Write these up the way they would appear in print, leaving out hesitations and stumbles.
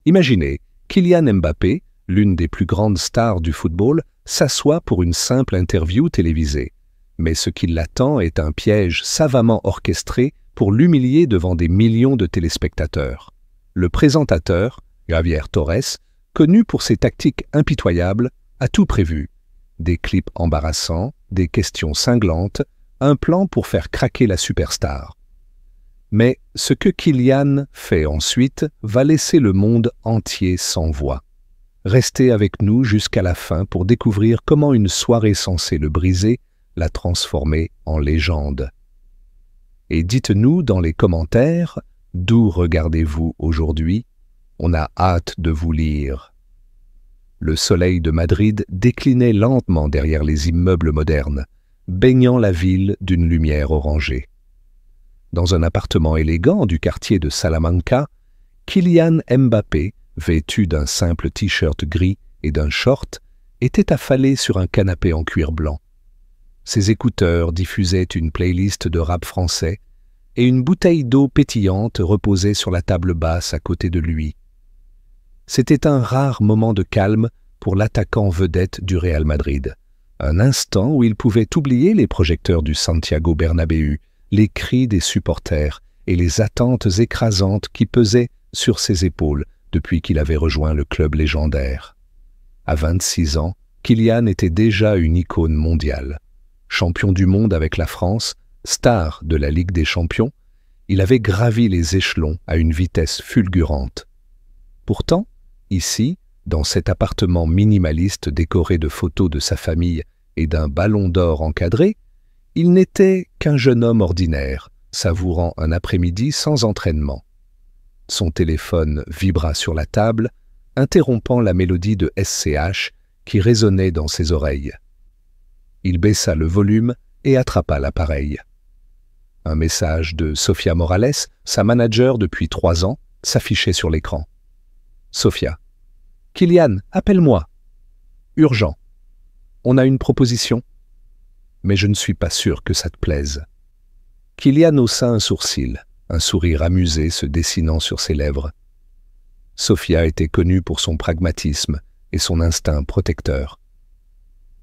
Imaginez, Kylian Mbappé, l'une des plus grandes stars du football, s'assoit pour une simple interview télévisée. Mais ce qui l'attend est un piège savamment orchestré pour l'humilier devant des millions de téléspectateurs. Le présentateur, Javier Torres, connu pour ses tactiques impitoyables, a tout prévu. Des clips embarrassants, des questions cinglantes, un plan pour faire craquer la superstar. Mais ce que Kylian fait ensuite va laisser le monde entier sans voix. Restez avec nous jusqu'à la fin pour découvrir comment une soirée censée le briser l'a transformé en légende. Et dites-nous dans les commentaires, d'où regardez-vous aujourd'hui? On a hâte de vous lire. Le soleil de Madrid déclinait lentement derrière les immeubles modernes, baignant la ville d'une lumière orangée. Dans un appartement élégant du quartier de Salamanca, Kylian Mbappé, vêtu d'un simple t-shirt gris et d'un short, était affalé sur un canapé en cuir blanc. Ses écouteurs diffusaient une playlist de rap français et une bouteille d'eau pétillante reposait sur la table basse à côté de lui. C'était un rare moment de calme pour l'attaquant vedette du Real Madrid. Un instant où il pouvait oublier les projecteurs du Santiago Bernabéu, les cris des supporters et les attentes écrasantes qui pesaient sur ses épaules depuis qu'il avait rejoint le club légendaire. À 26 ans, Kylian était déjà une icône mondiale. Champion du monde avec la France, star de la Ligue des Champions, il avait gravi les échelons à une vitesse fulgurante. Pourtant, ici, dans cet appartement minimaliste décoré de photos de sa famille et d'un ballon d'or encadré, il n'était qu'un jeune homme ordinaire, savourant un après-midi sans entraînement. Son téléphone vibra sur la table, interrompant la mélodie de SCH qui résonnait dans ses oreilles. Il baissa le volume et attrapa l'appareil. Un message de Sofia Morales, sa manager depuis 3 ans, s'affichait sur l'écran. Sofia. « Kylian, appelle-moi. »« Urgent. On a une proposition. »« Mais je ne suis pas sûr que ça te plaise. » Kylian haussa un sourcil, un sourire amusé se dessinant sur ses lèvres. Sofia était connue pour son pragmatisme et son instinct protecteur.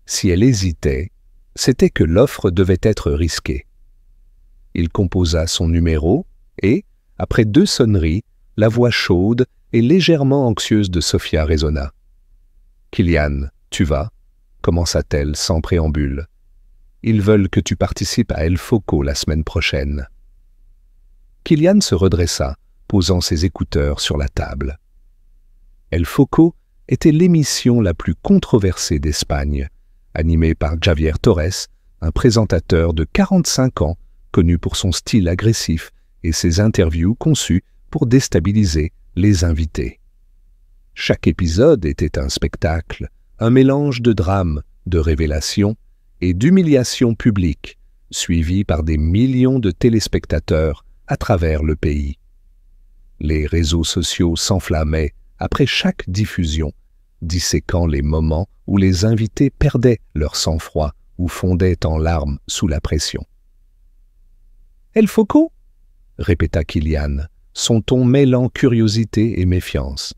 Si elle hésitait, c'était que l'offre devait être risquée. Il composa son numéro et, après 2 sonneries, la voix chaude et légèrement anxieuse de Sofia résonna. « Kylian, tu vas ?» commença-t-elle sans préambule. « Ils veulent que tu participes à El Foco la semaine prochaine. » Kylian se redressa, posant ses écouteurs sur la table. El Foco était l'émission la plus controversée d'Espagne, animée par Javier Torres, un présentateur de 45 ans, connu pour son style agressif et ses interviews conçues pour déstabiliser les invités. Chaque épisode était un spectacle, un mélange de drame, de révélation et d'humiliation publique, suivi par des millions de téléspectateurs à travers le pays. Les réseaux sociaux s'enflammaient après chaque diffusion, disséquant les moments où les invités perdaient leur sang-froid ou fondaient en larmes sous la pression. « El Foco ?» répéta Kylian, son ton mêlant curiosité et méfiance.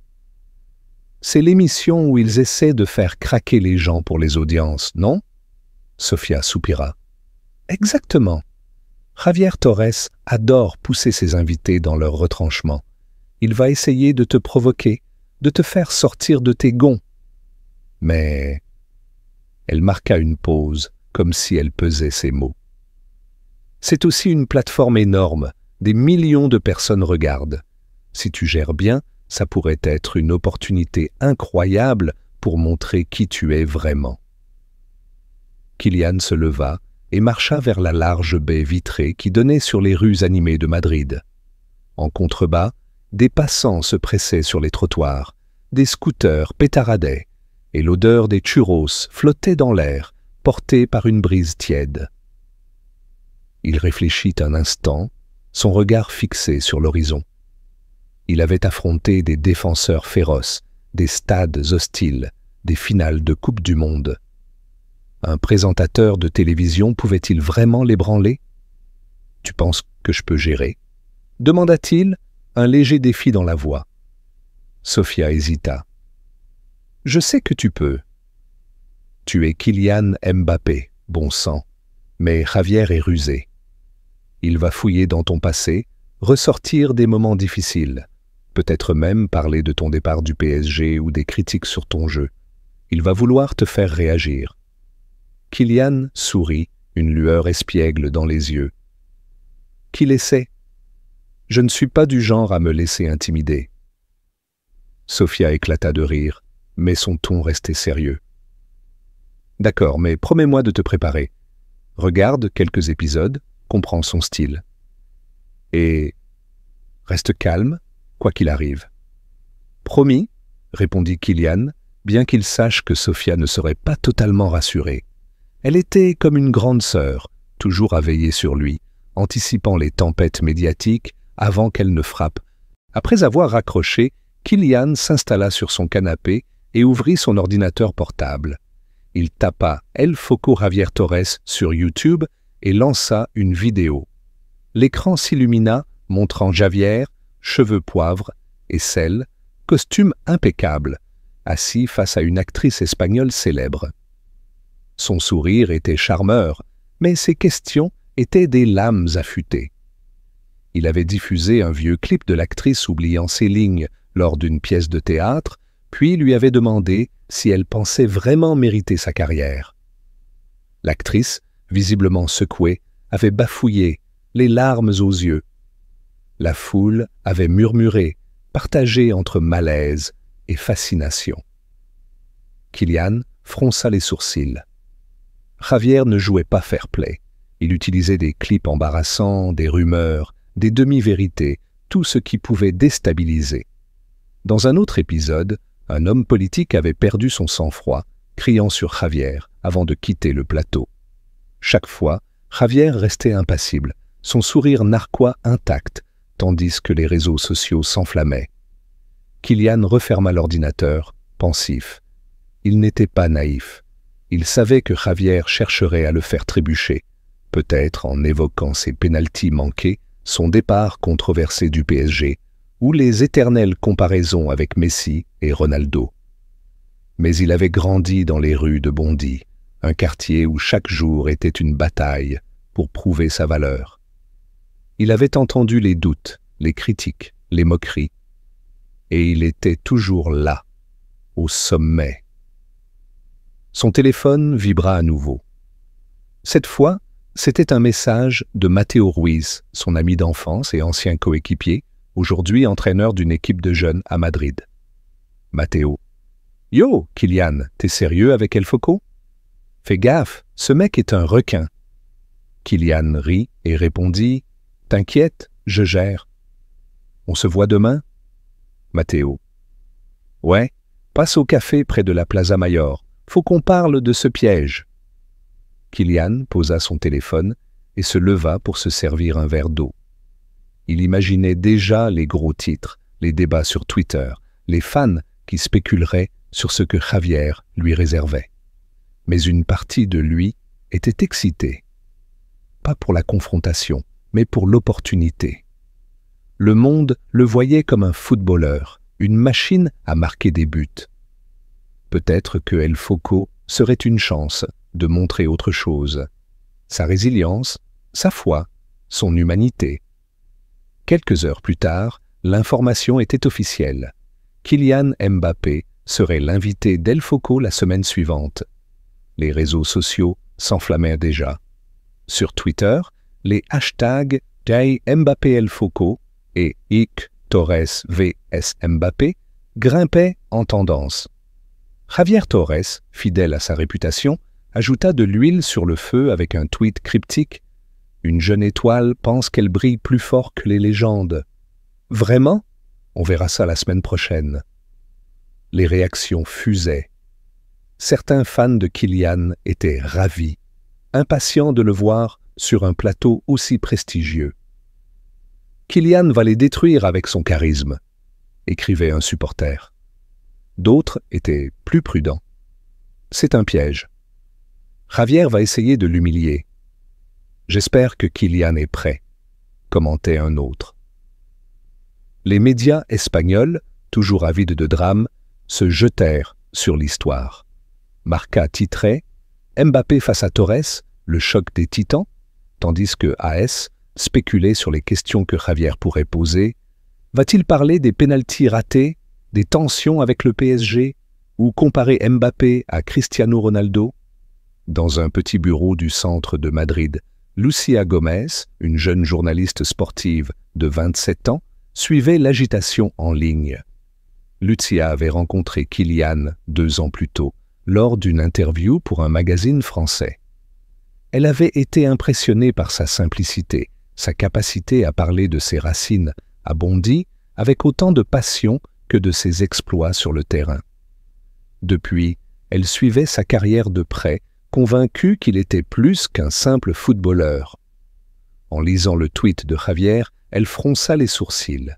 « C'est l'émission où ils essaient de faire craquer les gens pour les audiences, non ?» Sofia soupira. « Exactement. Javier Torres adore pousser ses invités dans leur retranchement. Il va essayer de te provoquer, de te faire sortir de tes gonds. » Mais elle marqua une pause, comme si elle pesait ses mots. C'est aussi une plateforme énorme, des millions de personnes regardent. Si tu gères bien, ça pourrait être une opportunité incroyable pour montrer qui tu es vraiment. Kylian se leva et marcha vers la large baie vitrée qui donnait sur les rues animées de Madrid. En contrebas, des passants se pressaient sur les trottoirs, des scooters pétaradaient, et l'odeur des churros flottait dans l'air, portée par une brise tiède. Il réfléchit un instant, son regard fixé sur l'horizon. Il avait affronté des défenseurs féroces, des stades hostiles, des finales de Coupe du Monde. Un présentateur de télévision pouvait-il vraiment l'ébranler? « Tu penses que je peux gérer ?» demanda-t-il, un léger défi dans la voix. Sofia hésita. « Je sais que tu peux. »« Tu es Kylian Mbappé, bon sang. Mais Javier est rusé. Il va fouiller dans ton passé, ressortir des moments difficiles, peut-être même parler de ton départ du PSG ou des critiques sur ton jeu. Il va vouloir te faire réagir. » Kylian sourit, une lueur espiègle dans les yeux. « Qu'il essaie. Je ne suis pas du genre à me laisser intimider. » Sofia éclata de rire, mais son ton restait sérieux. « D'accord, mais promets-moi de te préparer. Regarde quelques épisodes, comprends son style. Et reste calme, quoi qu'il arrive. »« Promis, » répondit Kylian, bien qu'il sache que Sofia ne serait pas totalement rassurée. Elle était comme une grande sœur, toujours à veiller sur lui, anticipant les tempêtes médiatiques avant qu'elles ne frappent. Après avoir raccroché, Kylian s'installa sur son canapé et ouvrit son ordinateur portable. Il tapa El Foco Javier Torres sur YouTube et lança une vidéo. L'écran s'illumina, montrant Javier, cheveux poivre et sel, costume impeccable, assis face à une actrice espagnole célèbre. Son sourire était charmeur, mais ses questions étaient des lames affûtées. Il avait diffusé un vieux clip de l'actrice oubliant ses lignes lors d'une pièce de théâtre, puis lui avait demandé si elle pensait vraiment mériter sa carrière. L'actrice, visiblement secouée, avait bafouillé, les larmes aux yeux. La foule avait murmuré, partagée entre malaise et fascination. Kylian fronça les sourcils. Javier ne jouait pas fair-play. Il utilisait des clips embarrassants, des rumeurs, des demi-vérités, tout ce qui pouvait déstabiliser. Dans un autre épisode, un homme politique avait perdu son sang-froid, criant sur Javier avant de quitter le plateau. Chaque fois, Javier restait impassible, son sourire narquois intact, tandis que les réseaux sociaux s'enflammaient. Kylian referma l'ordinateur, pensif. Il n'était pas naïf. Il savait que Javier chercherait à le faire trébucher, peut-être en évoquant ses pénaltys manqués, son départ controversé du PSG, ou les éternelles comparaisons avec Messi et Ronaldo. Mais il avait grandi dans les rues de Bondy, un quartier où chaque jour était une bataille pour prouver sa valeur. Il avait entendu les doutes, les critiques, les moqueries, et il était toujours là, au sommet. Son téléphone vibra à nouveau. Cette fois, c'était un message de Mateo Ruiz, son ami d'enfance et ancien coéquipier, aujourd'hui entraîneur d'une équipe de jeunes à Madrid. Mateo. « Yo, Kylian, t'es sérieux avec El Foco ? Fais gaffe, ce mec est un requin. » Kylian rit et répondit « T'inquiète, je gère. »« On se voit demain ?» Mateo. « Ouais, passe au café près de la Plaza Mayor. Faut qu'on parle de ce piège. » Kylian posa son téléphone et se leva pour se servir un verre d'eau. Il imaginait déjà les gros titres, les débats sur Twitter, les fans qui spéculeraient sur ce que Javier lui réservait. Mais une partie de lui était excitée. Pas pour la confrontation, mais pour l'opportunité. Le monde le voyait comme un footballeur, une machine à marquer des buts. Peut-être que El Foco serait une chance de montrer autre chose. Sa résilience, sa foi, son humanité. Quelques heures plus tard, l'information était officielle. Kylian Mbappé serait l'invité d'El Foco la semaine suivante. Les réseaux sociaux s'enflammèrent déjà. Sur Twitter, les hashtags #MbappéElFoco et #Torres vs Mbappé grimpaient en tendance. Javier Torres, fidèle à sa réputation, ajouta de l'huile sur le feu avec un tweet cryptique. « Une jeune étoile pense qu'elle brille plus fort que les légendes. » Vraiment ? On verra ça la semaine prochaine. Les réactions fusaient. Certains fans de Kylian étaient ravis, impatients de le voir sur un plateau aussi prestigieux. « Kylian va les détruire avec son charisme », écrivait un supporter. D'autres étaient plus prudents. « C'est un piège. Javier va essayer de l'humilier. J'espère que Kylian est prêt », commentait un autre. Les médias espagnols, toujours avide de drame, se jetèrent sur l'histoire. Marca titrait « Mbappé face à Torres, le choc des titans », tandis que AS spéculait sur les questions que Javier pourrait poser. Va-t-il parler des pénaltys ratés, des tensions avec le PSG, ou comparer Mbappé à Cristiano Ronaldo? Dans un petit bureau du centre de Madrid, Lucia Gomez, une jeune journaliste sportive de 27 ans, suivait l'agitation en ligne. Lucia avait rencontré Kylian 2 ans plus tôt, lors d'une interview pour un magazine français. Elle avait été impressionnée par sa simplicité, sa capacité à parler de ses racines, a bondi avec autant de passion que de ses exploits sur le terrain. Depuis, elle suivait sa carrière de près, convaincue qu'il était plus qu'un simple footballeur. En lisant le tweet de Javier, elle fronça les sourcils.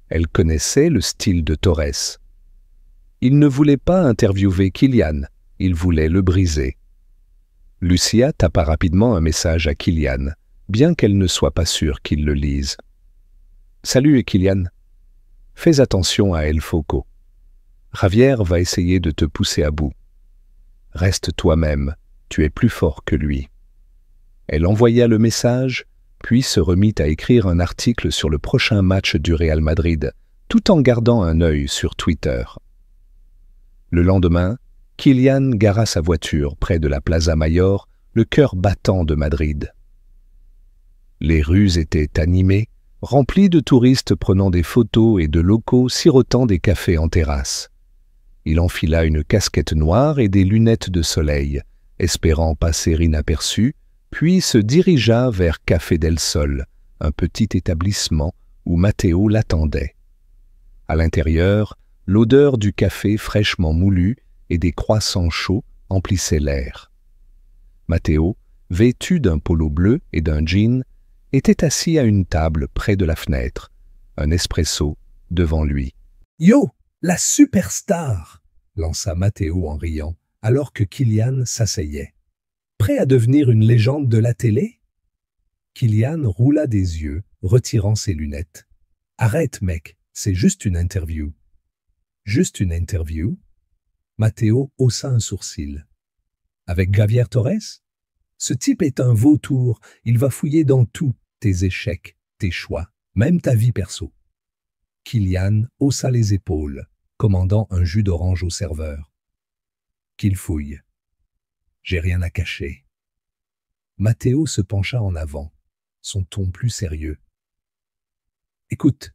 Elle connaissait le style de Torres. Il ne voulait pas interviewer Kylian, il voulait le briser. Lucia tapa rapidement un message à Kylian, bien qu'elle ne soit pas sûre qu'il le lise. « Salut Kylian. Fais attention à El Foco. Javier va essayer de te pousser à bout. Reste toi-même, tu es plus fort que lui. » Elle envoya le message, puis se remit à écrire un article sur le prochain match du Real Madrid, tout en gardant un œil sur Twitter. Le lendemain, Kylian gara sa voiture près de la Plaza Mayor, le cœur battant de Madrid. Les rues étaient animées, remplies de touristes prenant des photos et de locaux sirotant des cafés en terrasse. Il enfila une casquette noire et des lunettes de soleil, espérant passer inaperçu, puis se dirigea vers Café del Sol, un petit établissement où Matteo l'attendait. À l'intérieur, l'odeur du café fraîchement moulu et des croissants chauds emplissait l'air. Matteo, vêtu d'un polo bleu et d'un jean, était assis à une table près de la fenêtre, un espresso devant lui. « Yo, la superstar !» lança Matteo en riant, alors que Kylian s'asseyait. « Prêt à devenir une légende de la télé ?» Kylian roula des yeux, retirant ses lunettes. « Arrête, mec, c'est juste une interview. » « Juste une interview ?» Matteo haussa un sourcil. « Avec Javier Torres ? Ce type est un vautour, il va fouiller dans tout, tes échecs, tes choix, même ta vie perso. » Kylian haussa les épaules, commandant un jus d'orange au serveur. « Qu'il fouille. J'ai rien à cacher. » Matteo se pencha en avant, son ton plus sérieux. « Écoute,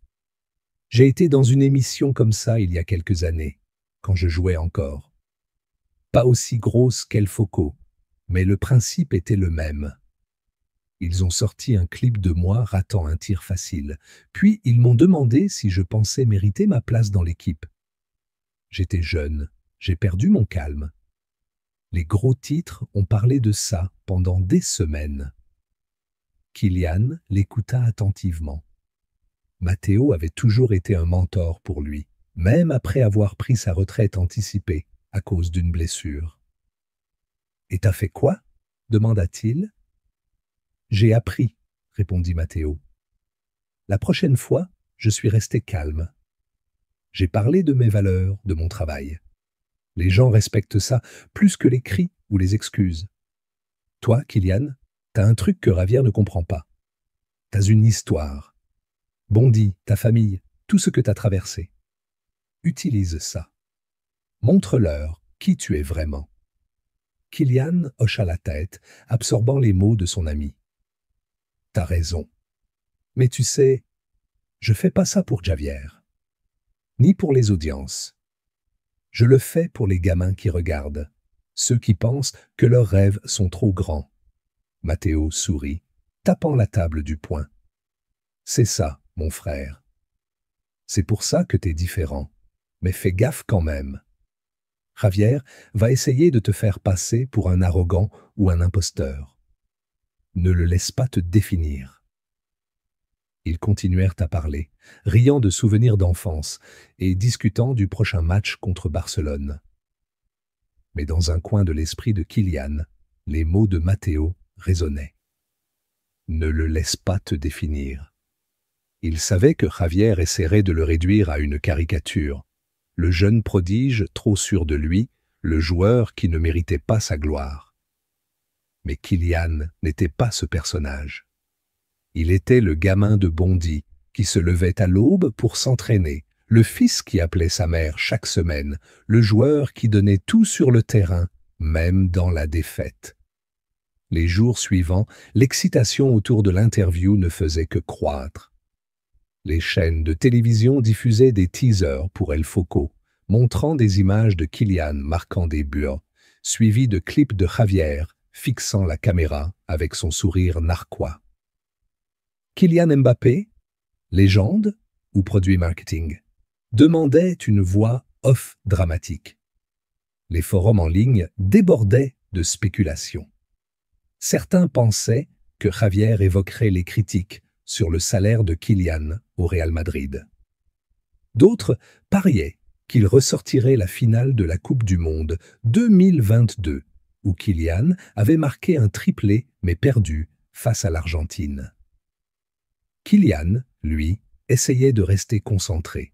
j'ai été dans une émission comme ça il y a quelques années, quand je jouais encore. Pas aussi grosse qu'El Foco, mais le principe était le même. Ils ont sorti un clip de moi ratant un tir facile, puis ils m'ont demandé si je pensais mériter ma place dans l'équipe. J'étais jeune, j'ai perdu mon calme. Les gros titres ont parlé de ça pendant des semaines. » Kylian l'écouta attentivement. Matteo avait toujours été un mentor pour lui, même après avoir pris sa retraite anticipée à cause d'une blessure. « Et t'as fait quoi ?» demanda-t-il. « J'ai appris, » répondit Matteo. « La prochaine fois, je suis resté calme. J'ai parlé de mes valeurs, de mon travail. Les gens respectent ça plus que les cris ou les excuses. Toi, Kylian, t'as un truc que Javier ne comprend pas. T'as une histoire. Bondy, ta famille, tout ce que t'as traversé. Utilise ça. Montre-leur qui tu es vraiment. » Kylian hocha la tête, absorbant les mots de son ami. « T'as raison. Mais tu sais, je fais pas ça pour Javier. Ni pour les audiences. Je le fais pour les gamins qui regardent, ceux qui pensent que leurs rêves sont trop grands. » Matteo sourit, tapant la table du poing. « C'est ça, mon frère. C'est pour ça que t'es différent, mais fais gaffe quand même. Javier va essayer de te faire passer pour un arrogant ou un imposteur. Ne le laisse pas te définir. » Ils continuèrent à parler, riant de souvenirs d'enfance et discutant du prochain match contre Barcelone. Mais dans un coin de l'esprit de Kylian, les mots de Matteo résonnaient. « Ne le laisse pas te définir. » Il savait que Javier essaierait de le réduire à une caricature. Le jeune prodige trop sûr de lui, le joueur qui ne méritait pas sa gloire. Mais Kylian n'était pas ce personnage. Il était le gamin de Bondy, qui se levait à l'aube pour s'entraîner, le fils qui appelait sa mère chaque semaine, le joueur qui donnait tout sur le terrain, même dans la défaite. Les jours suivants, l'excitation autour de l'interview ne faisait que croître. Les chaînes de télévision diffusaient des teasers pour El Foco, montrant des images de Kylian marquant des buts, suivis de clips de Javier fixant la caméra avec son sourire narquois. Kylian Mbappé, légende ou produit marketing, demandait une voix off dramatique. Les forums en ligne débordaient de spéculations. Certains pensaient que Javier évoquerait les critiques sur le salaire de Kylian au Real Madrid. D'autres pariaient qu'il ressortirait la finale de la Coupe du Monde 2022, où Kylian avait marqué un triplé mais perdu face à l'Argentine. Kylian, lui, essayait de rester concentré.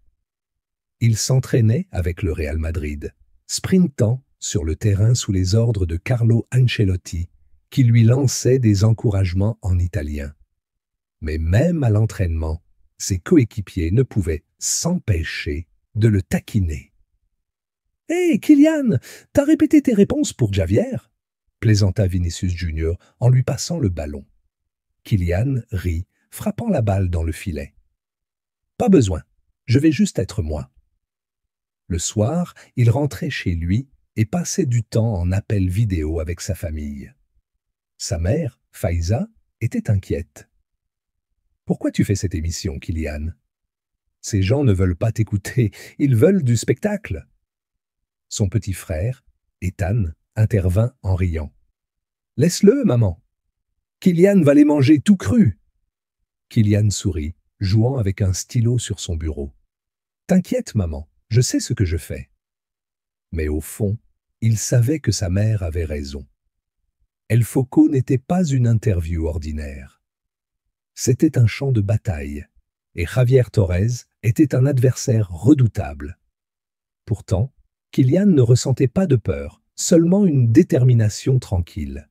Il s'entraînait avec le Real Madrid, sprintant sur le terrain sous les ordres de Carlo Ancelotti, qui lui lançait des encouragements en italien. Mais même à l'entraînement, ses coéquipiers ne pouvaient s'empêcher de le taquiner. « Hé, Kylian, t'as répété tes réponses pour Javier ?» plaisanta Vinicius Junior en lui passant le ballon. Kylian rit, frappant la balle dans le filet. « Pas besoin, je vais juste être moi. » Le soir, il rentrait chez lui et passait du temps en appel vidéo avec sa famille. Sa mère, Faiza, était inquiète. « Pourquoi tu fais cette émission, Kylian ? Ces gens ne veulent pas t'écouter, ils veulent du spectacle. » Son petit frère, Ethan, intervint en riant. « Laisse-le, maman. Kylian va les manger tout crus. » Kylian sourit, jouant avec un stylo sur son bureau. « T'inquiète, maman, je sais ce que je fais. » Mais au fond, il savait que sa mère avait raison. El Foco n'était pas une interview ordinaire. C'était un champ de bataille, et Javier Torres était un adversaire redoutable. Pourtant, Kylian ne ressentait pas de peur, seulement une détermination tranquille.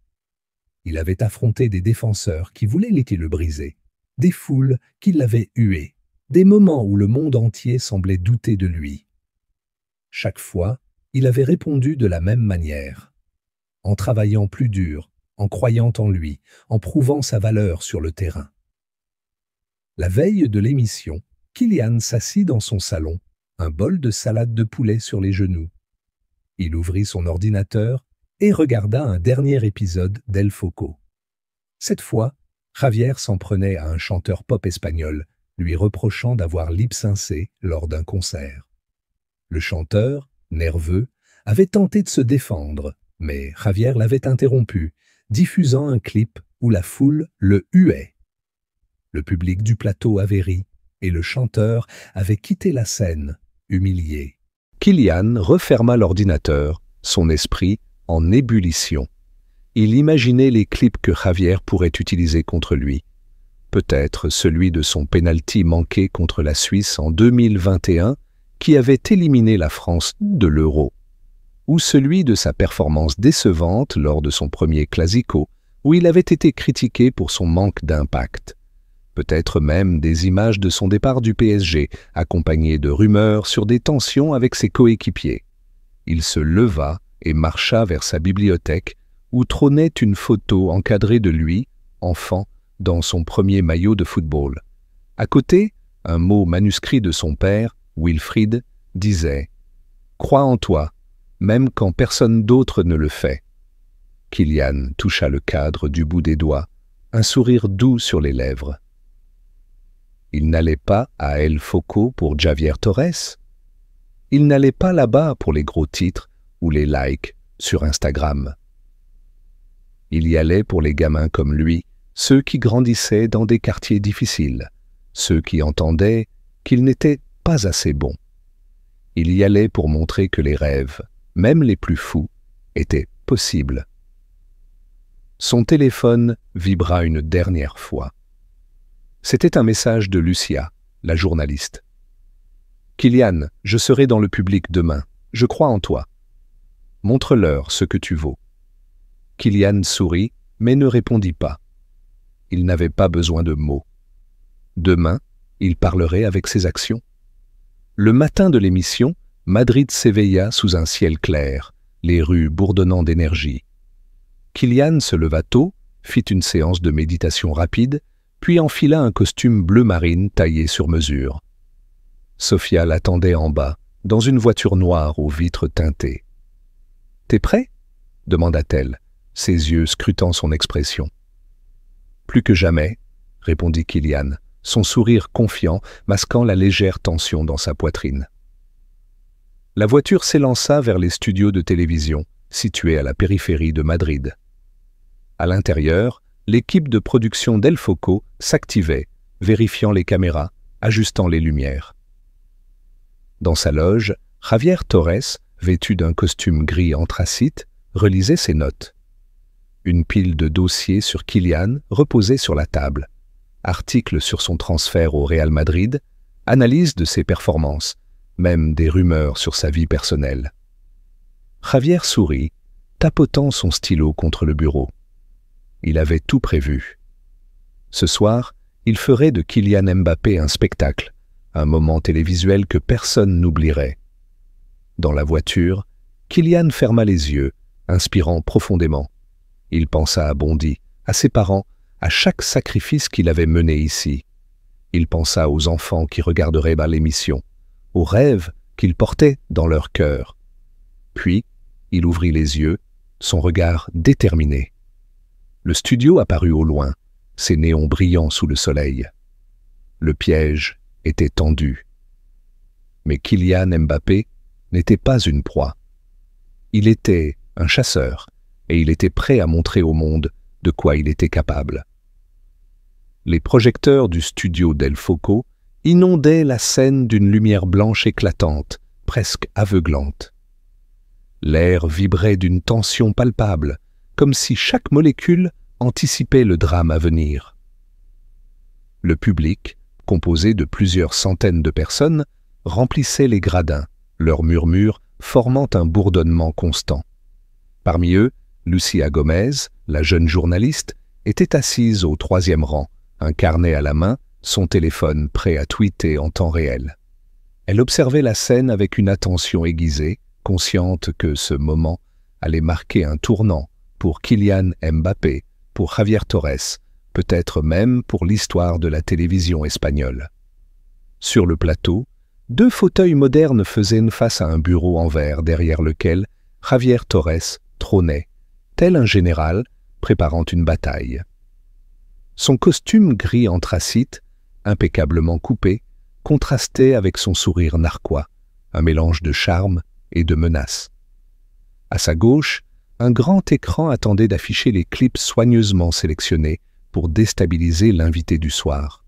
Il avait affronté des défenseurs qui voulaient le briser, des foules qui l'avaient hué, des moments où le monde entier semblait douter de lui. Chaque fois, il avait répondu de la même manière, en travaillant plus dur, en croyant en lui, en prouvant sa valeur sur le terrain. La veille de l'émission, Kylian s'assit dans son salon, un bol de salade de poulet sur les genoux. Il ouvrit son ordinateur et regarda un dernier épisode d'El Foco. Cette fois, Javier s'en prenait à un chanteur pop espagnol, lui reprochant d'avoir lip-syncé lors d'un concert. Le chanteur, nerveux, avait tenté de se défendre, mais Javier l'avait interrompu, diffusant un clip où la foule le huait. Le public du plateau avait ri, et le chanteur avait quitté la scène, humilié. Kylian referma l'ordinateur, son esprit en ébullition. Il imaginait les clips que Javier pourrait utiliser contre lui. Peut-être celui de son penalty manqué contre la Suisse en 2021, qui avait éliminé la France de l'Euro. Ou celui de sa performance décevante lors de son premier Classico, où il avait été critiqué pour son manque d'impact. Peut-être même des images de son départ du PSG, accompagnées de rumeurs sur des tensions avec ses coéquipiers. Il se leva et marcha vers sa bibliothèque, où trônait une photo encadrée de lui, enfant, dans son premier maillot de football. À côté, un mot manuscrit de son père, Wilfried, disait « Crois en toi, même quand personne d'autre ne le fait. » Kylian toucha le cadre du bout des doigts, un sourire doux sur les lèvres. Il n'allait pas à El Foco pour Javier Torres. Il n'allait pas là-bas pour les gros titres ou les likes sur Instagram. Il y allait pour les gamins comme lui, ceux qui grandissaient dans des quartiers difficiles, ceux qui entendaient qu'il n'était pas assez bon. Il y allait pour montrer que les rêves, même les plus fous, étaient possibles. Son téléphone vibra une dernière fois. C'était un message de Lucia, la journaliste. « Kylian, je serai dans le public demain. Je crois en toi. Montre-leur ce que tu vaux. » Kylian sourit, mais ne répondit pas. Il n'avait pas besoin de mots. Demain, il parlerait avec ses actions. Le matin de l'émission, Madrid s'éveilla sous un ciel clair, les rues bourdonnant d'énergie. Kylian se leva tôt, fit une séance de méditation rapide, puis enfila un costume bleu marine taillé sur mesure. Sofia l'attendait en bas, dans une voiture noire aux vitres teintées. « T'es prêt ?» demanda-t-elle, ses yeux scrutant son expression. « Plus que jamais », répondit Kylian, son sourire confiant masquant la légère tension dans sa poitrine. La voiture s'élança vers les studios de télévision, situés à la périphérie de Madrid. À l'intérieur, l'équipe de production d'El Foco s'activait, vérifiant les caméras, ajustant les lumières. Dans sa loge, Javier Torres, vêtu d'un costume gris anthracite, relisait ses notes. Une pile de dossiers sur Kylian reposait sur la table. Articles sur son transfert au Real Madrid, analyse de ses performances, même des rumeurs sur sa vie personnelle. Javier sourit, tapotant son stylo contre le bureau. Il avait tout prévu. Ce soir, il ferait de Kylian Mbappé un spectacle, un moment télévisuel que personne n'oublierait. Dans la voiture, Kylian ferma les yeux, inspirant profondément. Il pensa à Bondy, à ses parents, à chaque sacrifice qu'il avait mené ici. Il pensa aux enfants qui regarderaient l'émission, aux rêves qu'ils portaient dans leur cœur. Puis, il ouvrit les yeux, son regard déterminé. Le studio apparut au loin, ses néons brillants sous le soleil. Le piège était tendu. Mais Kylian Mbappé n'était pas une proie. Il était un chasseur, et il était prêt à montrer au monde de quoi il était capable. Les projecteurs du studio d'El Foco inondaient la scène d'une lumière blanche éclatante, presque aveuglante. L'air vibrait d'une tension palpable, comme si chaque molécule anticipait le drame à venir. Le public, composé de plusieurs centaines de personnes, remplissait les gradins, leurs murmures formant un bourdonnement constant. Parmi eux, Lucia Gomez, la jeune journaliste, était assise au 3e rang, un carnet à la main, son téléphone prêt à tweeter en temps réel. Elle observait la scène avec une attention aiguisée, consciente que ce moment allait marquer un tournant pour Kylian Mbappé, pour Javier Torres, peut-être même pour l'histoire de la télévision espagnole. Sur le plateau, 2 fauteuils modernes faisaient face à un bureau en verre derrière lequel Javier Torres trônait, tel un général préparant une bataille. Son costume gris anthracite, impeccablement coupé, contrastait avec son sourire narquois, un mélange de charme et de menace. À sa gauche, un grand écran attendait d'afficher les clips soigneusement sélectionnés pour déstabiliser l'invité du soir.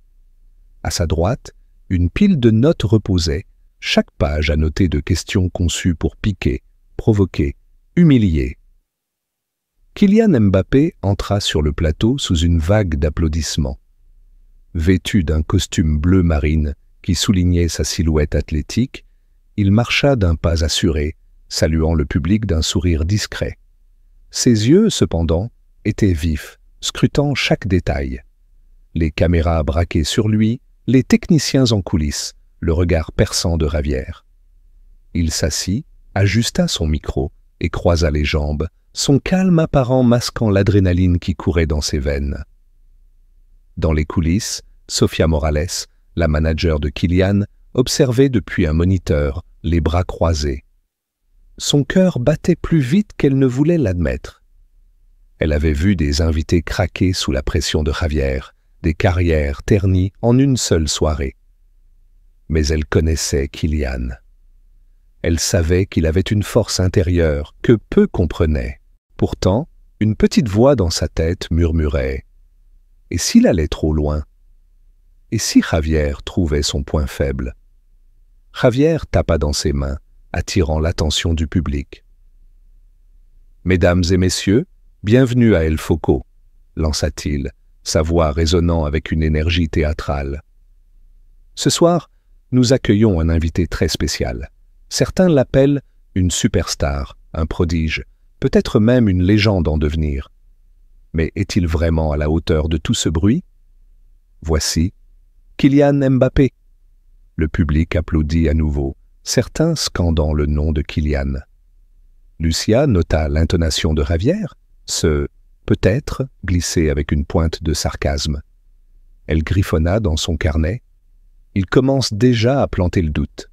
À sa droite, une pile de notes reposait, chaque page annotée de questions conçues pour piquer, provoquer, humilier. Kylian Mbappé entra sur le plateau sous une vague d'applaudissements. Vêtu d'un costume bleu marine qui soulignait sa silhouette athlétique, il marcha d'un pas assuré, saluant le public d'un sourire discret. Ses yeux, cependant, étaient vifs, scrutant chaque détail. Les caméras braquées sur lui, les techniciens en coulisses, le regard perçant de Javier. Il s'assit, ajusta son micro et croisa les jambes, son calme apparent masquant l'adrénaline qui courait dans ses veines. Dans les coulisses, Sofia Morales, la manager de Kylian, observait depuis un moniteur, les bras croisés. Son cœur battait plus vite qu'elle ne voulait l'admettre. Elle avait vu des invités craquer sous la pression de Javier, des carrières ternies en une seule soirée. Mais elle connaissait Kylian. Elle savait qu'il avait une force intérieure que peu comprenaient. Pourtant, une petite voix dans sa tête murmurait « Et s'il allait trop loin ? Et si Javier trouvait son point faible ?» Javier tapa dans ses mains, attirant l'attention du public. « Mesdames et messieurs, bienvenue à El Foco », lança-t-il, sa voix résonnant avec une énergie théâtrale. Ce soir, nous accueillons un invité très spécial. Certains l'appellent une superstar, un prodige, peut-être même une légende en devenir. Mais est-il vraiment à la hauteur de tout ce bruit? Voici Kylian Mbappé. Le public applaudit à nouveau, certains scandant le nom de Kylian. Lucia nota l'intonation de Javier, ce « peut-être » glissé avec une pointe de sarcasme. Elle griffonna dans son carnet. Il commence déjà à planter le doute.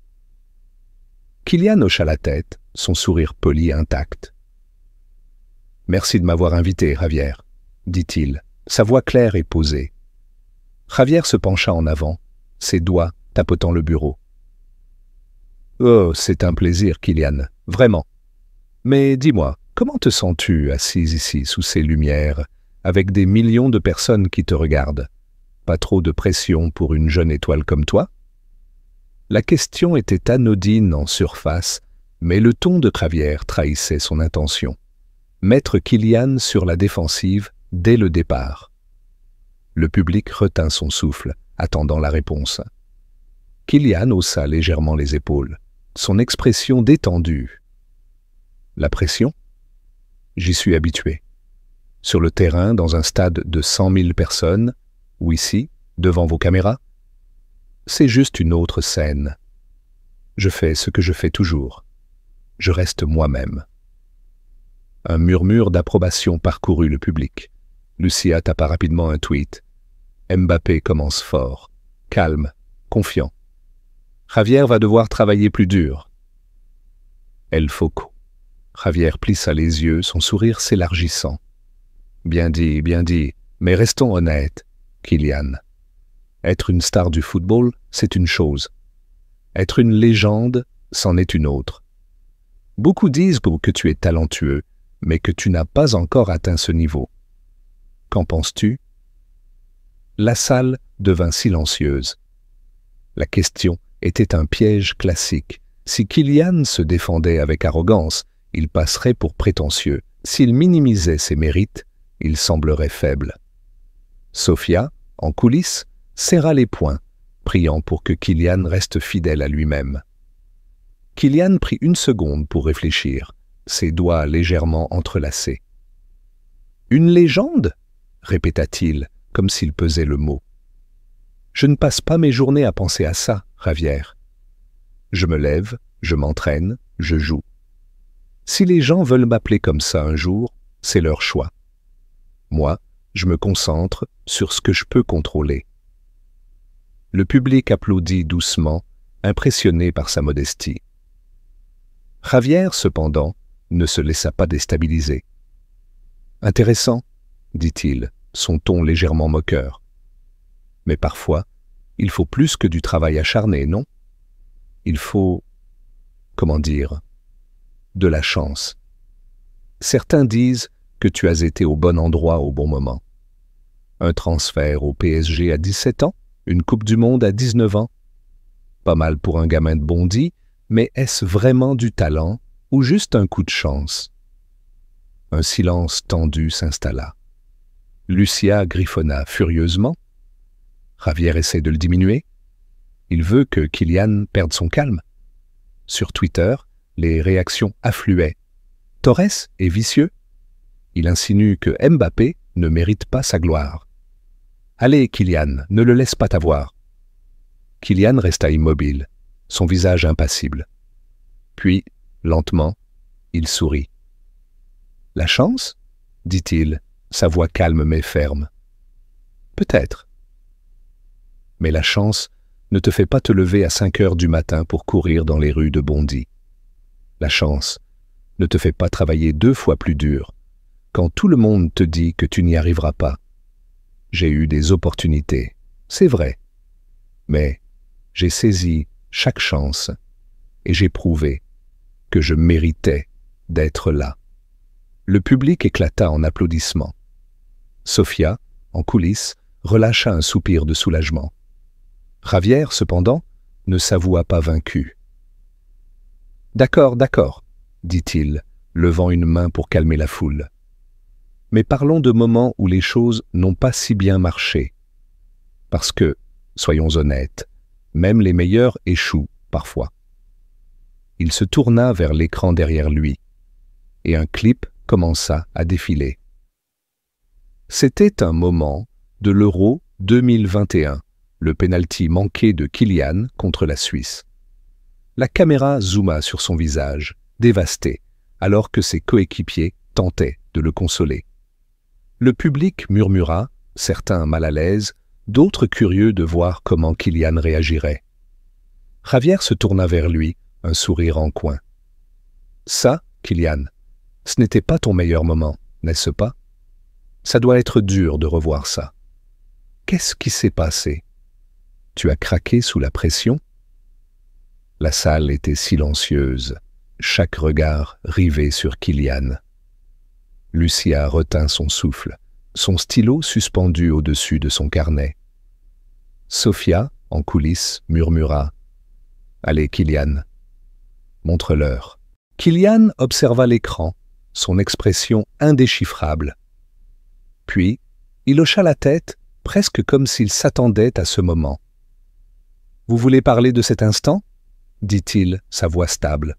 Kylian hocha la tête, son sourire poli intact. « Merci de m'avoir invité, Javier, » dit-il, sa voix claire et posée. Javier se pencha en avant, ses doigts tapotant le bureau. « Oh, c'est un plaisir, Kylian, vraiment. Mais dis-moi, comment te sens-tu assise ici sous ces lumières, avec des millions de personnes qui te regardent? Pas trop de pression pour une jeune étoile comme toi ?» La question était anodine en surface, mais le ton de Javier trahissait son intention. Mettre Kylian sur la défensive dès le départ. Le public retint son souffle, attendant la réponse. Kylian haussa légèrement les épaules, son expression détendue. La pression? J'y suis habitué. Sur le terrain, dans un stade de 100 000 personnes, ou ici, devant vos caméras, c'est juste une autre scène. Je fais ce que je fais toujours. Je reste moi-même. Un murmure d'approbation parcourut le public. Lucia tapa rapidement un tweet. Mbappé commence fort, calme, confiant. Javier va devoir travailler plus dur. El Foco. Javier plissa les yeux, son sourire s'élargissant. Bien dit, mais restons honnêtes, Kylian. Être une star du football, c'est une chose. Être une légende, c'en est une autre. Beaucoup disent que tu es talentueux, mais que tu n'as pas encore atteint ce niveau. Qu'en penses-tu? La salle devint silencieuse. La question était un piège classique. Si Kylian se défendait avec arrogance, il passerait pour prétentieux. S'il minimisait ses mérites, il semblerait faible. Sofia, en coulisses, serra les poings, priant pour que Kylian reste fidèle à lui-même. Kylian prit une seconde pour réfléchir, ses doigts légèrement entrelacés. « Une légende ?» répéta-t-il, comme s'il pesait le mot. « Je ne passe pas mes journées à penser à ça, Javier. Je me lève, je m'entraîne, je joue. Si les gens veulent m'appeler comme ça un jour, c'est leur choix. Moi, je me concentre sur ce que je peux contrôler. » Le public applaudit doucement, impressionné par sa modestie. Javier, cependant, ne se laissa pas déstabiliser. « Intéressant, » dit-il, son ton légèrement moqueur. « Mais parfois, il faut plus que du travail acharné, non? Il faut, comment dire, de la chance. Certains disent que tu as été au bon endroit au bon moment. Un transfert au PSG à 17 ans? Une Coupe du Monde à 19 ans? Pas mal pour un gamin de Bondy, mais est-ce vraiment du talent ou juste un coup de chance? Un silence tendu s'installa. Lucia griffonna furieusement. Javier essaie de le diminuer. Il veut que Kylian perde son calme. Sur Twitter, les réactions affluaient. Torres est vicieux. Il insinue que Mbappé ne mérite pas sa gloire. Allez, Kylian, ne le laisse pas t'avoir. Kylian resta immobile, son visage impassible. Puis, lentement, il sourit. « La chance ?» dit-il, sa voix calme mais ferme. « Peut-être. Mais la chance ne te fait pas te lever à 5 heures du matin pour courir dans les rues de Bondy. La chance ne te fait pas travailler 2 fois plus dur quand tout le monde te dit que tu n'y arriveras pas. J'ai eu des opportunités, c'est vrai, mais j'ai saisi chaque chance et j'ai prouvé que je méritais d'être là. » Le public éclata en applaudissements. Sofia, en coulisses, relâcha un soupir de soulagement. Javier, cependant, ne s'avoua pas vaincu. « D'accord, dit-il, levant une main pour calmer la foule. Mais parlons de moments où les choses n'ont pas si bien marché. Parce que, soyons honnêtes, même les meilleurs échouent parfois. Il se tourna vers l'écran derrière lui, et un clip commença à défiler. C'était un moment de l'Euro 2021, le pénalty manqué de Kylian contre la Suisse. La caméra zooma sur son visage, dévasté, alors que ses coéquipiers tentaient de le consoler. Le public murmura, certains mal à l'aise, d'autres curieux de voir comment Kylian réagirait. Javier se tourna vers lui, un sourire en coin. « Ça, Kylian, ce n'était pas ton meilleur moment, n'est-ce pas? Ça doit être dur de revoir ça. Qu'est-ce qui s'est passé? Tu as craqué sous la pression ?» La salle était silencieuse, chaque regard rivé sur Kylian. Lucia retint son souffle, son stylo suspendu au-dessus de son carnet. Sofia, en coulisses, murmura « Allez, Kylian, montre-leur. » Kylian observa l'écran, son expression indéchiffrable. Puis, il hocha la tête, presque comme s'il s'attendait à ce moment. « Vous voulez parler de cet instant ?» dit-il, sa voix stable.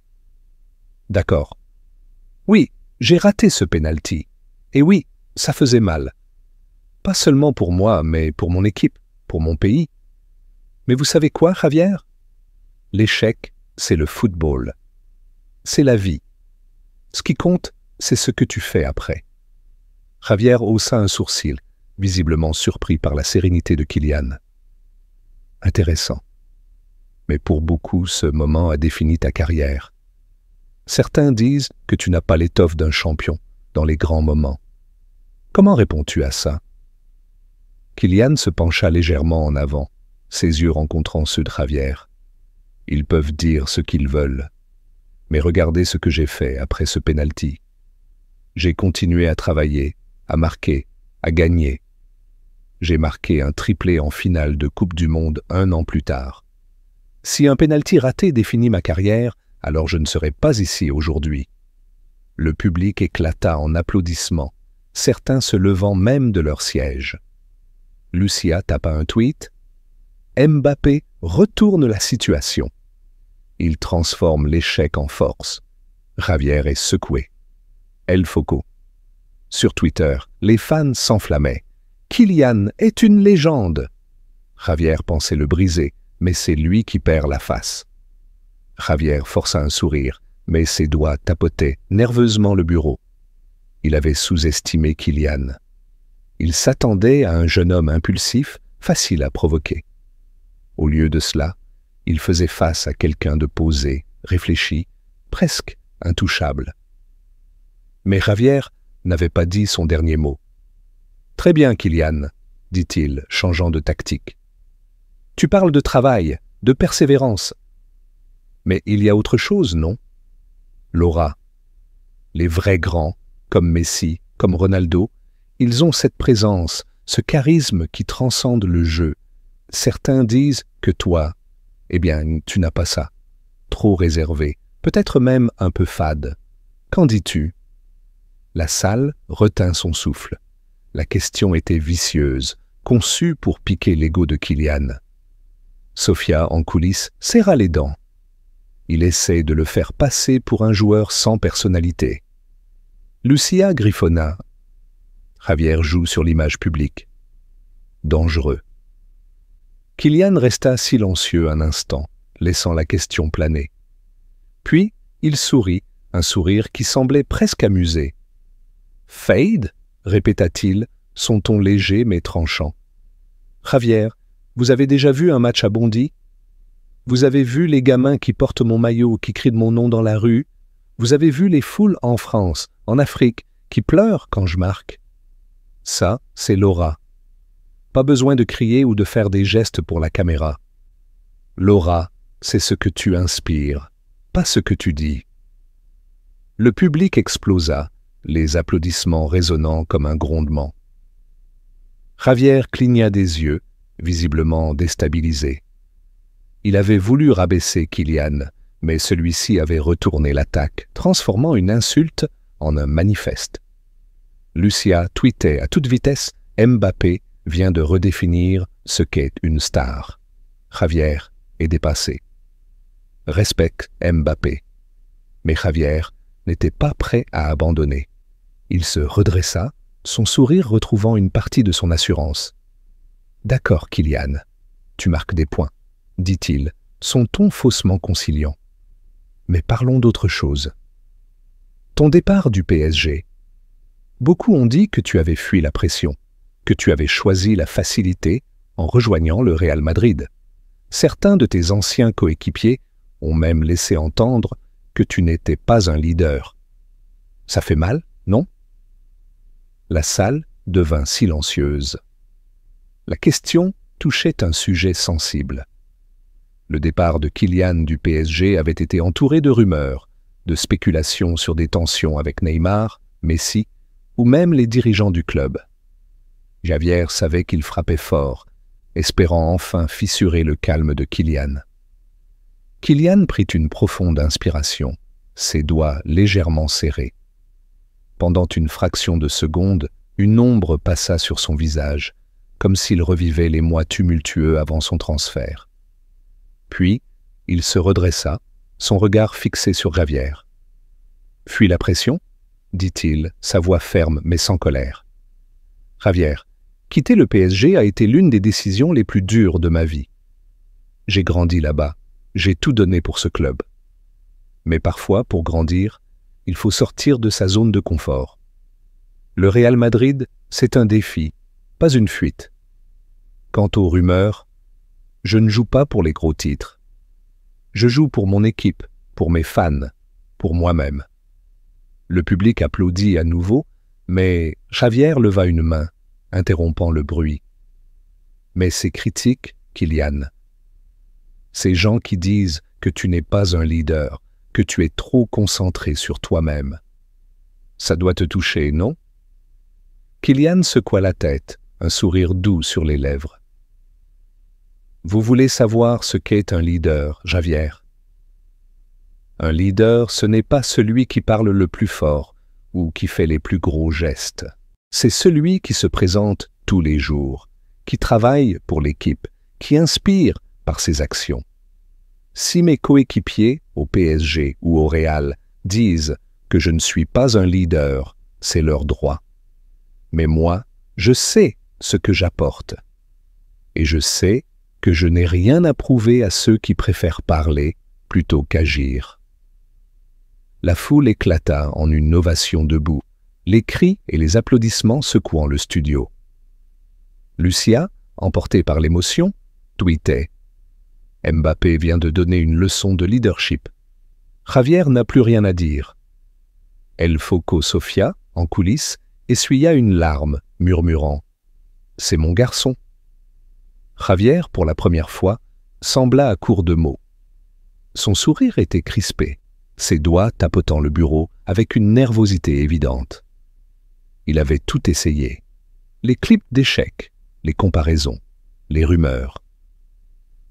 « D'accord. Oui, j'ai raté ce penalty. Et oui, ça faisait mal. Pas seulement pour moi, mais pour mon équipe, pour mon pays. Mais vous savez quoi, Javier? L'échec, c'est le football. C'est la vie. Ce qui compte, c'est ce que tu fais après. » Javier haussa un sourcil, visiblement surpris par la sérénité de Kylian. « Intéressant. Mais pour beaucoup, ce moment a défini ta carrière. Certains disent que tu n'as pas l'étoffe d'un champion dans les grands moments. Comment réponds-tu à ça? » Kylian se pencha légèrement en avant, ses yeux rencontrant ceux de Javier. « Ils peuvent dire ce qu'ils veulent. Mais regardez ce que j'ai fait après ce penalty. J'ai continué à travailler, à marquer, à gagner. J'ai marqué un triplé en finale de Coupe du Monde 1 an plus tard. Si un penalty raté définit ma carrière, alors je ne serais pas ici aujourd'hui. » Le public éclata en applaudissements, certains se levant même de leur siège. Lucia tapa un tweet. « Mbappé retourne la situation. Il transforme l'échec en force. Javier est secoué. » El Foco. Sur Twitter, les fans s'enflammaient. « Kylian est une légende !» Javier pensait le briser, mais c'est lui qui perd la face. Javier força un sourire, mais ses doigts tapotaient nerveusement le bureau. Il avait sous-estimé Kylian. Il s'attendait à un jeune homme impulsif, facile à provoquer. Au lieu de cela, il faisait face à quelqu'un de posé, réfléchi, presque intouchable. Mais Javier n'avait pas dit son dernier mot. « Très bien, Kylian, » dit-il, changeant de tactique. « Tu parles de travail, de persévérance. Mais il y a autre chose, non? L'aura. Les vrais grands, comme Messi, comme Ronaldo, ils ont cette présence, ce charisme qui transcende le jeu. Certains disent que toi, eh bien, tu n'as pas ça. Trop réservé, peut-être même un peu fade. Qu'en dis-tu? » La salle retint son souffle. La question était vicieuse, conçue pour piquer l'ego de Kylian. Sofia, en coulisses, serra les dents. Il essaie de le faire passer pour un joueur sans personnalité. Lucia griffonna. Javier joue sur l'image publique. Dangereux. Kylian resta silencieux un instant, laissant la question planer. Puis, il sourit, un sourire qui semblait presque amusé. « Fade » répéta-t-il, son ton léger mais tranchant. « Javier, vous avez déjà vu un match à Bondy? Vous avez vu les gamins qui portent mon maillot, qui crient de mon nom dans la rue? Vous avez vu les foules en France, en Afrique, qui pleurent quand je marque? Ça, c'est l'aura. Pas besoin de crier ou de faire des gestes pour la caméra. L'aura, c'est ce que tu inspires, pas ce que tu dis. » Le public explosa, les applaudissements résonnant comme un grondement. Javier cligna des yeux, visiblement déstabilisé. Il avait voulu rabaisser Kylian, mais celui-ci avait retourné l'attaque, transformant une insulte en un manifeste. Lucia tweetait à toute vitesse « Mbappé vient de redéfinir ce qu'est une star. Javier est dépassé. Respecte Mbappé. » Mais Javier n'était pas prêt à abandonner. Il se redressa, son sourire retrouvant une partie de son assurance. « D'accord, Kylian, tu marques des points, » dit-il, son ton faussement conciliant. « Mais parlons d'autre chose. Ton départ du PSG. Beaucoup ont dit que tu avais fui la pression, que tu avais choisi la facilité en rejoignant le Real Madrid. Certains de tes anciens coéquipiers ont même laissé entendre que tu n'étais pas un leader. Ça fait mal, non ? La salle devint silencieuse. La question touchait un sujet sensible. Le départ de Kylian du PSG avait été entouré de rumeurs, de spéculations sur des tensions avec Neymar, Messi ou même les dirigeants du club. Javier savait qu'il frappait fort, espérant enfin fissurer le calme de Kylian. Kylian prit une profonde inspiration, ses doigts légèrement serrés. Pendant une fraction de seconde, une ombre passa sur son visage, comme s'il revivait les mois tumultueux avant son transfert. Puis, il se redressa, son regard fixé sur Javier. « Fuis la pression ?» dit-il, sa voix ferme mais sans colère. « Javier, quitter le PSG a été l'une des décisions les plus dures de ma vie. J'ai grandi là-bas, j'ai tout donné pour ce club. Mais parfois, pour grandir, il faut sortir de sa zone de confort. Le Real Madrid, c'est un défi, pas une fuite. Quant aux rumeurs, je ne joue pas pour les gros titres. Je joue pour mon équipe, pour mes fans, pour moi-même. » Le public applaudit à nouveau, mais Javier leva une main, interrompant le bruit. « Mais ces critiques, Kylian, ces gens qui disent que tu n'es pas un leader, que tu es trop concentré sur toi-même. Ça doit te toucher, non ?» Kylian secoua la tête, un sourire doux sur les lèvres. « Vous voulez savoir ce qu'est un leader, Javier ? Un leader, ce n'est pas celui qui parle le plus fort ou qui fait les plus gros gestes. C'est celui qui se présente tous les jours, qui travaille pour l'équipe, qui inspire par ses actions. Si mes coéquipiers, au PSG ou au Real, disent que je ne suis pas un leader, c'est leur droit. Mais moi, je sais ce que j'apporte. Et je sais que je n'ai rien à prouver à ceux qui préfèrent parler plutôt qu'agir. » La foule éclata en une ovation debout, les cris et les applaudissements secouant le studio. Lucia, emportée par l'émotion, tweetait « Mbappé vient de donner une leçon de leadership. Javier n'a plus rien à dire. » El Foco Sofia, en coulisses, essuya une larme, murmurant « C'est mon garçon. » Javier, pour la première fois, sembla à court de mots. Son sourire était crispé, ses doigts tapotant le bureau avec une nervosité évidente. Il avait tout essayé. Les clips d'échecs, les comparaisons, les rumeurs.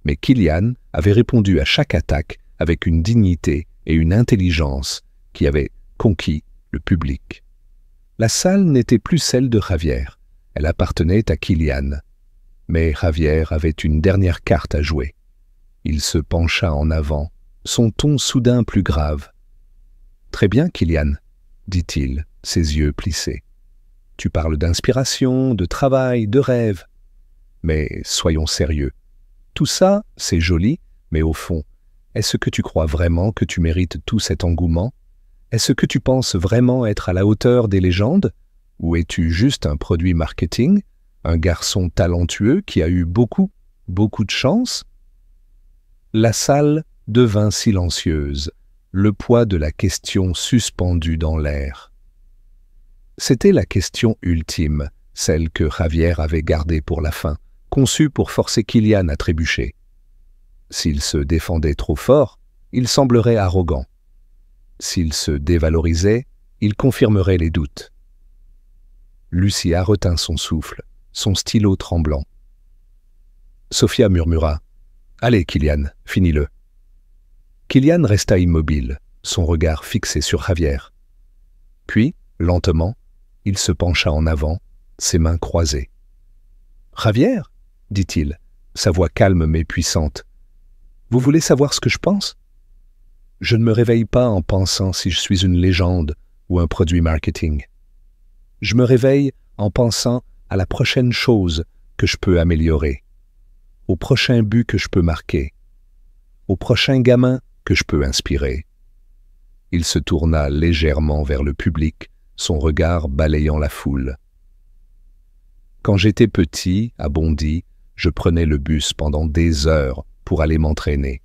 Mais Kylian avait répondu à chaque attaque avec une dignité et une intelligence qui avaient conquis le public. La salle n'était plus celle de Javier, elle appartenait à Kylian. Mais Javier avait une dernière carte à jouer. Il se pencha en avant, son ton soudain plus grave. « Très bien, Kylian, » dit-il, ses yeux plissés. « Tu parles d'inspiration, de travail, de rêve. Mais soyons sérieux. Tout ça, c'est joli, mais au fond, est-ce que tu crois vraiment que tu mérites tout cet engouement? Est-ce que tu penses vraiment être à la hauteur des légendes? Ou es-tu juste un produit marketing, un garçon talentueux qui a eu beaucoup de chance ?» La salle devint silencieuse, le poids de la question suspendu dans l'air. C'était la question ultime, celle que Javier avait gardée pour la fin, conçue pour forcer Kylian à trébucher. S'il se défendait trop fort, il semblerait arrogant. S'il se dévalorisait, il confirmerait les doutes. Lucia retint son souffle, son stylo tremblant. Sofia murmura « Allez, Kylian, finis-le. » Kylian resta immobile, son regard fixé sur Javier. Puis, lentement, Il se pencha en avant, ses mains croisées. « Javier ?» dit-il, sa voix calme mais puissante. « Vous voulez savoir ce que je pense ? Je ne me réveille pas en pensant si je suis une légende ou un produit marketing. Je me réveille en pensant à la prochaine chose que je peux améliorer, au prochain but que je peux marquer, au prochain gamin que je peux inspirer. » Il se tourna légèrement vers le public, son regard balayant la foule. « Quand j'étais petit, à Bondy, je prenais le bus pendant des heures pour aller m'entraîner.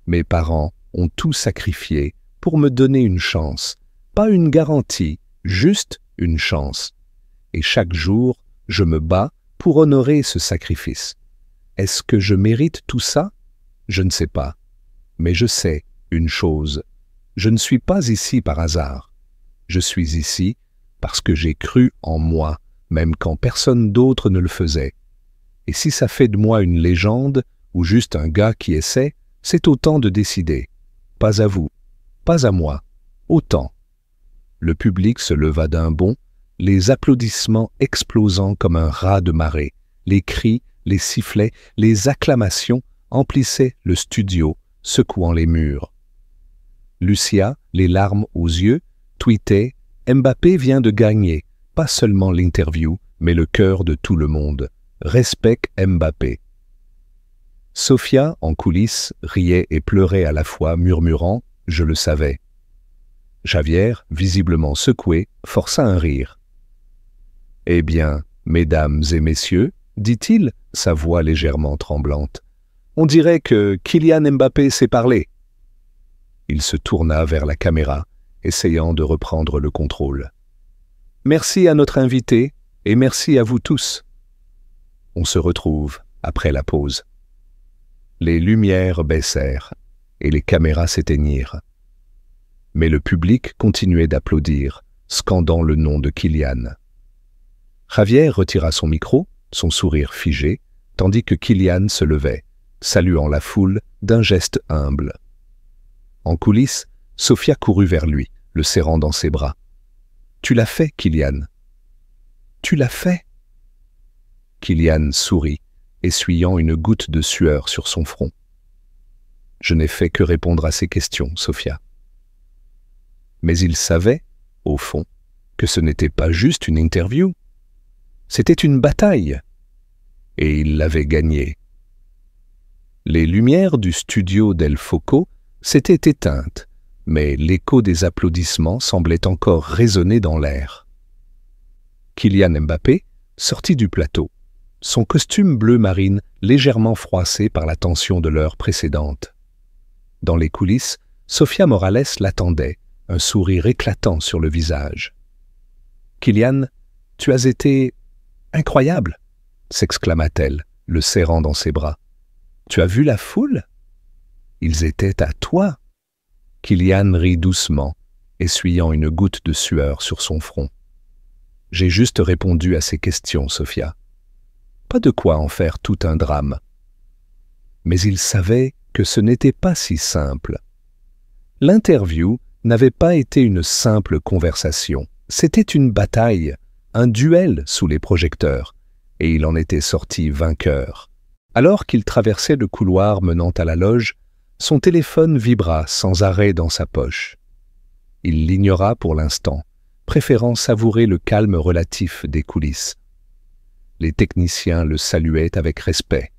Mes parents ont tout sacrifié pour me donner une chance, pas une garantie, juste une chance. Et chaque jour, je me bats pour honorer ce sacrifice. Est-ce que je mérite tout ça? Je ne sais pas. Mais je sais une chose. Je ne suis pas ici par hasard. Je suis ici parce que j'ai cru en moi, même quand personne d'autre ne le faisait. Et si ça fait de moi une légende ou juste un gars qui essaie, c'est au temps de décider. Pas à vous, pas à moi, autant. » Le public se leva d'un bond, les applaudissements explosant comme un raz de marée. Les cris, les sifflets, les acclamations emplissaient le studio, secouant les murs. Lucia, les larmes aux yeux, tweetait « Mbappé vient de gagner, pas seulement l'interview, mais le cœur de tout le monde. Respect Mbappé. » Sofia, en coulisses, riait et pleurait à la fois, murmurant « Je le savais ». Javier, visiblement secoué, força un rire. « Eh bien, mesdames et messieurs, dit-il, sa voix légèrement tremblante, on dirait que Kylian Mbappé sait parler. » Il se tourna vers la caméra, essayant de reprendre le contrôle. « Merci à notre invité et merci à vous tous. On se retrouve après la pause. » Les lumières baissèrent et les caméras s'éteignirent. Mais le public continuait d'applaudir, scandant le nom de Kylian. Javier retira son micro, son sourire figé, tandis que Kylian se levait, saluant la foule d'un geste humble. En coulisses, Sofia courut vers lui, le serrant dans ses bras. « Tu l'as fait, Kylian. Tu l'as fait ?» Kylian sourit, essuyant une goutte de sueur sur son front. « Je n'ai fait que répondre à ses questions, Sofia. » Mais il savait, au fond, que ce n'était pas juste une interview. C'était une bataille. Et il l'avait gagnée. Les lumières du studio d'El Foco s'étaient éteintes, mais l'écho des applaudissements semblait encore résonner dans l'air. Kylian Mbappé sortit du plateau, son costume bleu marine légèrement froissé par la tension de l'heure précédente. Dans les coulisses, Sofia Morales l'attendait, un sourire éclatant sur le visage. « Kylian, tu as été incroyable !» s'exclama-t-elle, le serrant dans ses bras. « Tu as vu la foule? Ils étaient à toi !» Kylian rit doucement, essuyant une goutte de sueur sur son front. « J'ai juste répondu à ces questions, Sofia. Pas de quoi en faire tout un drame. » Mais il savait que ce n'était pas si simple. L'interview n'avait pas été une simple conversation. C'était une bataille, un duel sous les projecteurs, et il en était sorti vainqueur. Alors qu'il traversait le couloir menant à la loge, son téléphone vibra sans arrêt dans sa poche. Il l'ignora pour l'instant, préférant savourer le calme relatif des coulisses. Les techniciens le saluaient avec respect,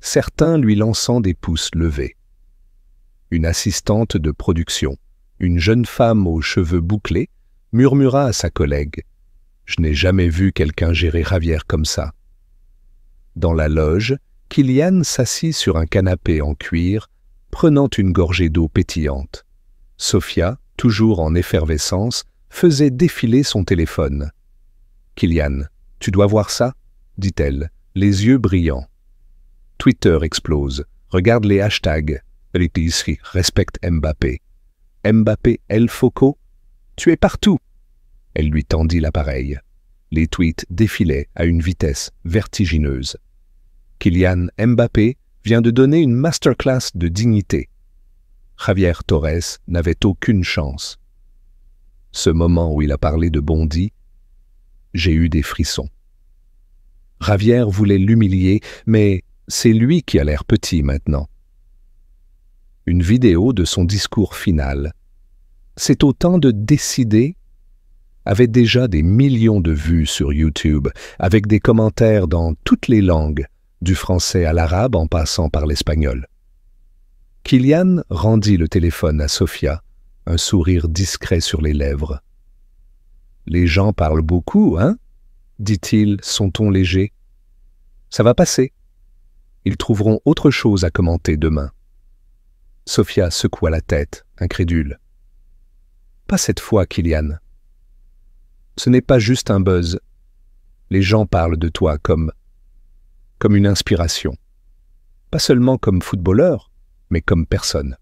certains lui lançant des pouces levés. Une assistante de production, une jeune femme aux cheveux bouclés, murmura à sa collègue « Je n'ai jamais vu quelqu'un gérer Javier comme ça. » Dans la loge, Kylian s'assit sur un canapé en cuir, prenant une gorgée d'eau pétillante. Sofia, toujours en effervescence, faisait défiler son téléphone. « Kylian, tu dois voir ça ?» dit-elle, les yeux brillants. Twitter explose. Regarde les hashtags. Respecte Mbappé. Mbappé El Foco, tu es partout. Elle lui tendit l'appareil. Les tweets défilaient à une vitesse vertigineuse. Kylian Mbappé vient de donner une masterclass de dignité. Javier Torres n'avait aucune chance. Ce moment où il a parlé de Bondy, J'ai eu des frissons. Javier voulait l'humilier, mais c'est lui qui a l'air petit maintenant. Une vidéo de son discours final. C'est autant de décider avait déjà des millions de vues sur YouTube, avec des commentaires dans toutes les langues, du français à l'arabe en passant par l'espagnol. Kylian rendit le téléphone à Sofia, un sourire discret sur les lèvres. « Les gens parlent beaucoup, hein ?» dit-il, son ton léger. « Ça va passer. Ils trouveront autre chose à commenter demain. » Sofia secoua la tête, incrédule. « Pas cette fois, Kylian. Ce n'est pas juste un buzz. Les gens parlent de toi comme une inspiration. Pas seulement comme footballeur, mais comme personne. »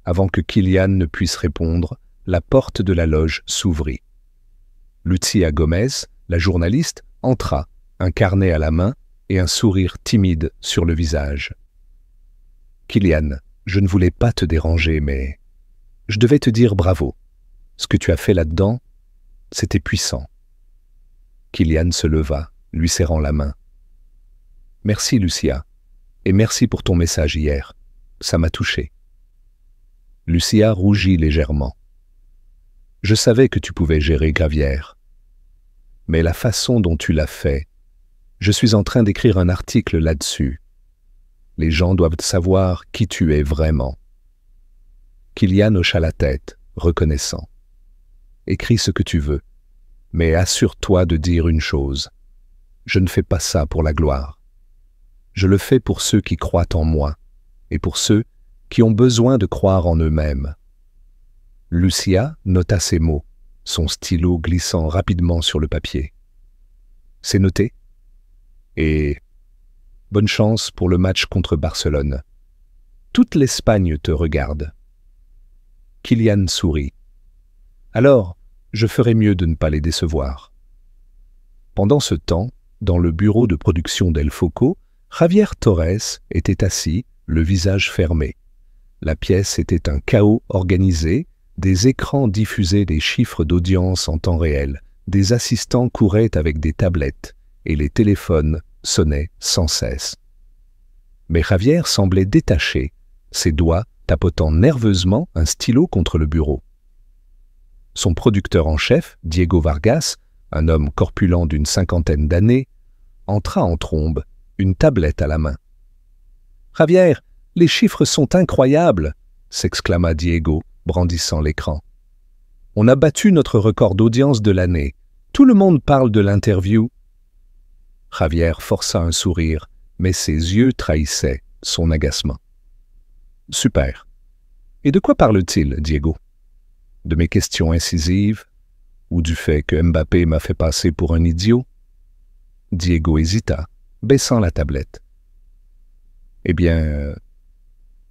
Avant que Kylian ne puisse répondre, la porte de la loge s'ouvrit. Lucia Gomez, la journaliste, entra, un carnet à la main et un sourire timide sur le visage. « Kylian, je ne voulais pas te déranger, mais je devais te dire bravo. Ce que tu as fait là-dedans, c'était puissant. » Kylian se leva, lui serrant la main. « Merci, Lucia, et merci pour ton message hier. Ça m'a touché. » Lucia rougit légèrement. « Je savais que tu pouvais gérer Gravière. Mais la façon dont tu l'as fait, je suis en train d'écrire un article là-dessus. Les gens doivent savoir qui tu es vraiment. » Kylian hocha la tête, reconnaissant. « Écris ce que tu veux, mais assure-toi de dire une chose. Je ne fais pas ça pour la gloire. Je le fais pour ceux qui croient en moi et pour ceux qui ont besoin de croire en eux-mêmes. » Lucia nota ces mots, son stylo glissant rapidement sur le papier. « C'est noté. Et bonne chance pour le match contre Barcelone. Toute l'Espagne te regarde. » Kylian sourit. « Alors, je ferai mieux de ne pas les décevoir. » Pendant ce temps, dans le bureau de production d'El Foco, Javier Torres était assis, le visage fermé. La pièce était un chaos organisé, des écrans diffusaient des chiffres d'audience en temps réel, des assistants couraient avec des tablettes, et les téléphones sonnaient sans cesse. Mais Javier semblait détaché, ses doigts tapotant nerveusement un stylo contre le bureau. Son producteur en chef, Diego Vargas, un homme corpulent d'une 50aine d'années, entra en trombe, une tablette à la main. « Javier, les chiffres sont incroyables !» s'exclama Diego, brandissant l'écran. « On a battu notre record d'audience de l'année. Tout le monde parle de l'interview. » Javier força un sourire, mais ses yeux trahissaient son agacement. « Super. Et de quoi parle-t-il, Diego? De mes questions incisives? Ou du fait que Mbappé m'a fait passer pour un idiot ?» Diego hésita, baissant la tablette. « Eh bien,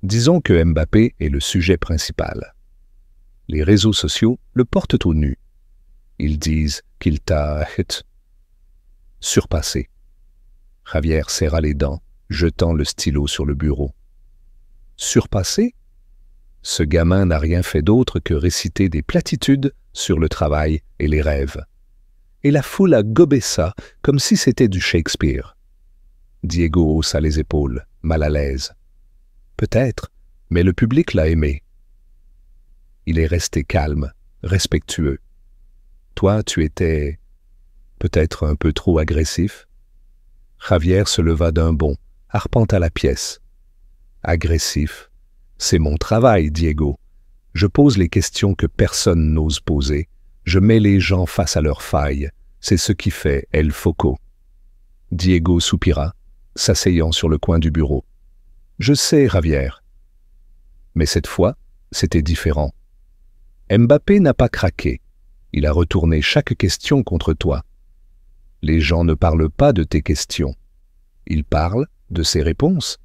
disons que Mbappé est le sujet principal. Les réseaux sociaux le portent au nu. Ils disent qu'il t'a surpassé. » Javier serra les dents, jetant le stylo sur le bureau. « Surpassé ? Ce gamin n'a rien fait d'autre que réciter des platitudes sur le travail et les rêves. Et la foule a gobé ça comme si c'était du Shakespeare. » Diego haussa les épaules, mal à l'aise. « Peut-être, mais le public l'a aimé. » Il est resté calme, respectueux. « Toi, tu étais peut-être un peu trop agressif ?» Javier se leva d'un bond, arpenta la pièce. « Agressif ? C'est mon travail, Diego. Je pose les questions que personne n'ose poser. Je mets les gens face à leurs failles. C'est ce qui fait El Foco. » Diego soupira, s'asseyant sur le coin du bureau. « Je sais, Javier. » Mais cette fois, c'était différent. Mbappé n'a pas craqué. Il a retourné chaque question contre toi. Les gens ne parlent pas de tes questions. Ils parlent de ses réponses.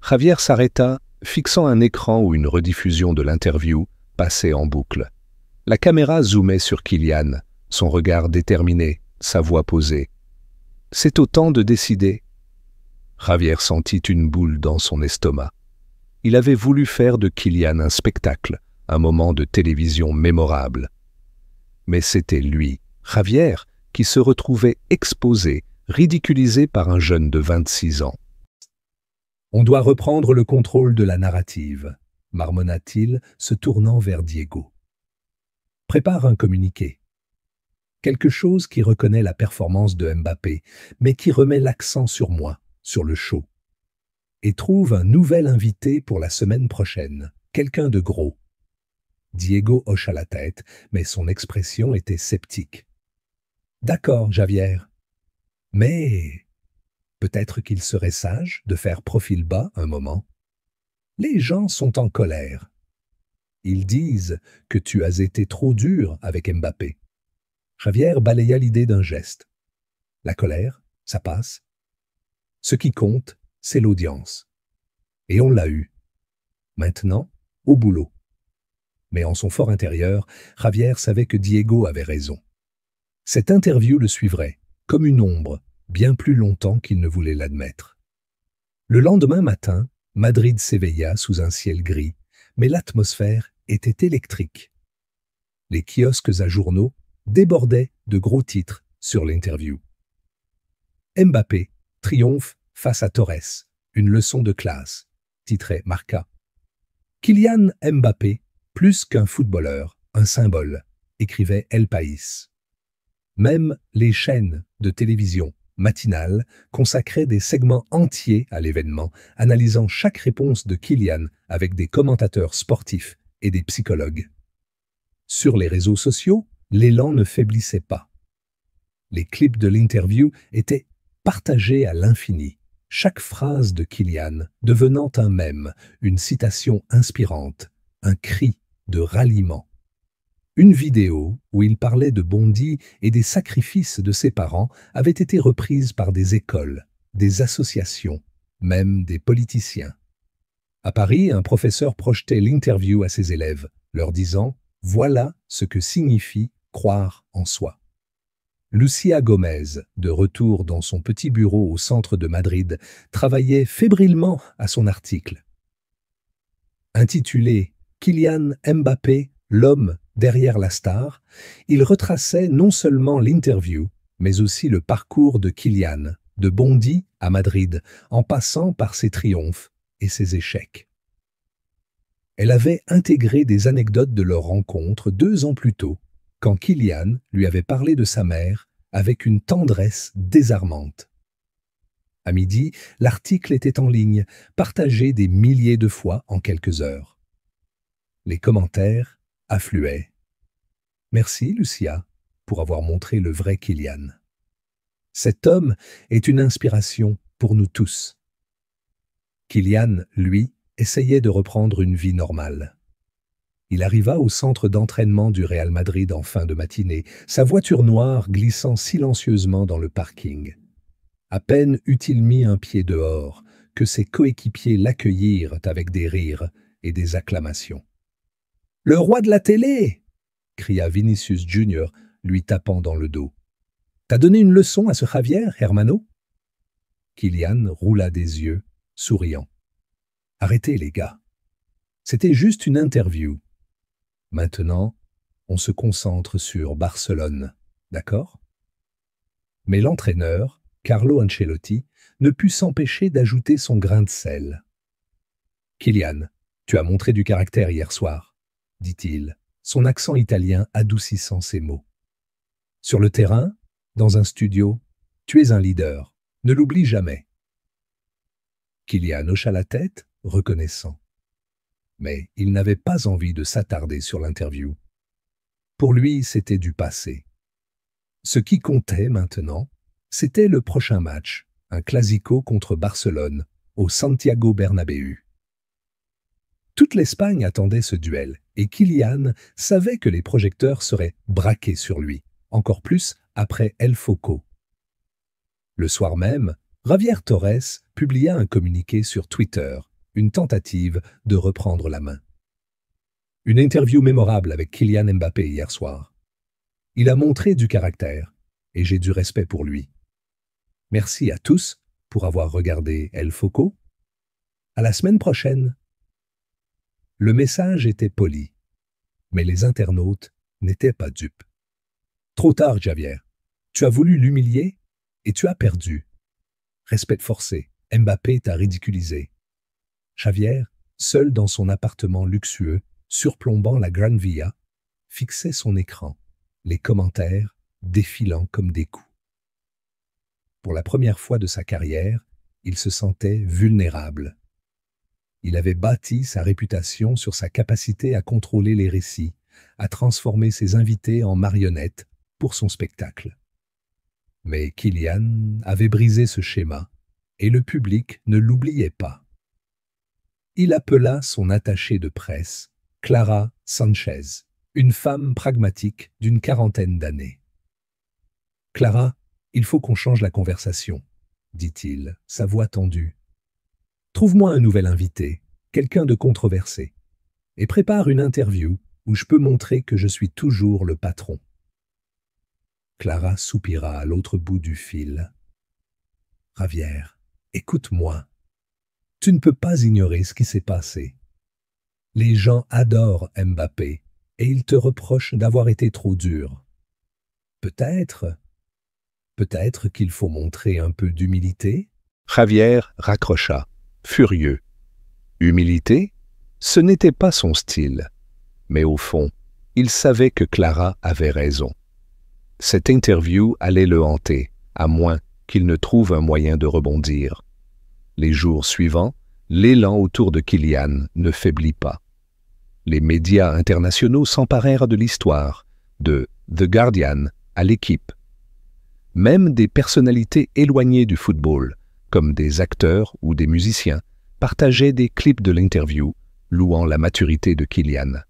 Javier s'arrêta, fixant un écran où une rediffusion de l'interview passait en boucle. La caméra zoomait sur Kylian, son regard déterminé, sa voix posée. « C'est au temps de décider. » Javier sentit une boule dans son estomac. Il avait voulu faire de Kylian un spectacle, un moment de télévision mémorable. Mais c'était lui Javier, qui se retrouvait exposé, ridiculisé par un jeune de 26 ans. On doit reprendre le contrôle de la narrative, marmonna-t-il, se tournant vers Diego. Prépare un communiqué. Quelque chose qui reconnaît la performance de Mbappé, mais qui remet l'accent sur moi, sur le show. Et trouve un nouvel invité pour la semaine prochaine, quelqu'un de gros. Diego hocha la tête, mais son expression était sceptique. D'accord, Javier. Mais peut-être qu'il serait sage de faire profil bas un moment. Les gens sont en colère. Ils disent que tu as été trop dur avec Mbappé. Javier balaya l'idée d'un geste. La colère, ça passe. Ce qui compte, c'est l'audience. Et on l'a eu. Maintenant, au boulot. Mais en son fort intérieur, Javier savait que Diego avait raison. Cette interview le suivrait, comme une ombre, bien plus longtemps qu'il ne voulait l'admettre. Le lendemain matin, Madrid s'éveilla sous un ciel gris, mais l'atmosphère était électrique. Les kiosques à journaux débordaient de gros titres sur l'interview. Mbappé, triomphe face à Torres, une leçon de classe, titrait Marca. Kylian Mbappé, plus qu'un footballeur, un symbole, écrivait El País. Même les chaînes de télévision matinales consacraient des segments entiers à l'événement, analysant chaque réponse de Kylian avec des commentateurs sportifs et des psychologues. Sur les réseaux sociaux, l'élan ne faiblissait pas. Les clips de l'interview étaient partagés à l'infini, chaque phrase de Kylian devenant un mème, une citation inspirante, un cri de ralliement. Une vidéo où il parlait de Bondy et des sacrifices de ses parents avait été reprise par des écoles, des associations, même des politiciens. À Paris, un professeur projetait l'interview à ses élèves, leur disant « Voilà ce que signifie croire en soi ». Lucia Gomez, de retour dans son petit bureau au centre de Madrid, travaillait fébrilement à son article. Intitulé « Kylian Mbappé, l'homme derrière la star », il retraçait non seulement l'interview, mais aussi le parcours de Kylian, de Bondy à Madrid, en passant par ses triomphes et ses échecs. Elle avait intégré des anecdotes de leur rencontre 2 ans plus tôt, quand Kylian lui avait parlé de sa mère avec une tendresse désarmante. À midi, l'article était en ligne, partagé des milliers de fois en quelques heures. Les commentaires affluaient. « Merci, Lucia, pour avoir montré le vrai Kylian. Cet homme est une inspiration pour nous tous. » Kylian, lui, essayait de reprendre une vie normale. Il arriva au centre d'entraînement du Real Madrid en fin de matinée, sa voiture noire glissant silencieusement dans le parking. À peine eut-il mis un pied dehors que ses coéquipiers l'accueillirent avec des rires et des acclamations. « Le roi de la télé !» cria Vinicius Junior, lui tapant dans le dos. « T'as donné une leçon à ce Javier, hermano ?» Kylian roula des yeux, souriant. « Arrêtez, les gars. C'était juste une interview. Maintenant, on se concentre sur Barcelone, d'accord ?» Mais l'entraîneur, Carlo Ancelotti, ne put s'empêcher d'ajouter son grain de sel. « Kylian, tu as montré du caractère hier soir, » dit-il, son accent italien adoucissant ses mots. « Sur le terrain, dans un studio, tu es un leader, ne l'oublie jamais. » Kylian hocha la tête, reconnaissant. Mais il n'avait pas envie de s'attarder sur l'interview. Pour lui, c'était du passé. Ce qui comptait maintenant, c'était le prochain match, un classico contre Barcelone, au Santiago Bernabéu. Toute l'Espagne attendait ce duel, et Kylian savait que les projecteurs seraient braqués sur lui, encore plus après El Foco. Le soir même, Javier Torres publia un communiqué sur Twitter, une tentative de reprendre la main. Une interview mémorable avec Kylian Mbappé hier soir. Il a montré du caractère, et j'ai du respect pour lui. Merci à tous pour avoir regardé El Foco. À la semaine prochaine. Le message était poli, mais les internautes n'étaient pas dupes. Trop tard, Javier. Tu as voulu l'humilier et tu as perdu. Respect forcé. Mbappé t'a ridiculisé. Javier, seul dans son appartement luxueux, surplombant la Gran Via, fixait son écran, les commentaires défilant comme des coups. Pour la première fois de sa carrière, il se sentait vulnérable. Il avait bâti sa réputation sur sa capacité à contrôler les récits, à transformer ses invités en marionnettes pour son spectacle. Mais Kylian avait brisé ce schéma, et le public ne l'oubliait pas. Il appela son attachée de presse, Clara Sanchez, une femme pragmatique d'une quarantaine d'années. « Clara, il faut qu'on change la conversation, » dit-il, sa voix tendue. « Trouve-moi un nouvel invité, quelqu'un de controversé, et prépare une interview où je peux montrer que je suis toujours le patron. » Clara soupira à l'autre bout du fil. « Javier, écoute-moi. Tu ne peux pas ignorer ce qui s'est passé. Les gens adorent Mbappé et ils te reprochent d'avoir été trop dur. Peut-être qu'il faut montrer un peu d'humilité. » Javier raccrocha, furieux. Humilité? Ce n'était pas son style. Mais au fond, il savait que Clara avait raison. Cette interview allait le hanter, à moins qu'il ne trouve un moyen de rebondir. Les jours suivants, l'élan autour de Kylian ne faiblit pas. Les médias internationaux s'emparèrent de l'histoire, de The Guardian à l'Équipe. Même des personnalités éloignées du football, comme des acteurs ou des musiciens, partageaient des clips de l'interview, louant la maturité de Kylian.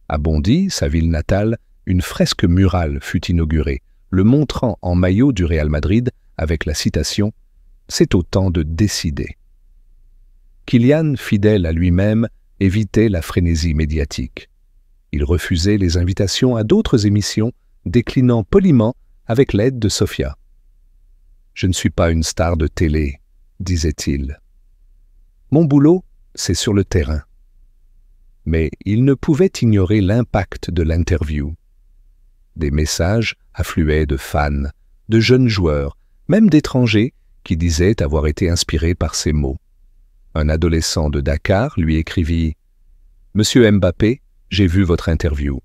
À Bondy, sa ville natale, une fresque murale fut inaugurée, le montrant en maillot du Real Madrid avec la citation « C'est au temps de décider ». Kylian, fidèle à lui-même, évitait la frénésie médiatique. Il refusait les invitations à d'autres émissions, déclinant poliment avec l'aide de Sofia. « Je ne suis pas une star de télé », disait-il. « Mon boulot, c'est sur le terrain. » Mais il ne pouvait ignorer l'impact de l'interview. Des messages affluaient de fans, de jeunes joueurs, même d'étrangers qui disaient avoir été inspirés par ces mots. Un adolescent de Dakar lui écrivit « Monsieur Mbappé, j'ai vu votre interview.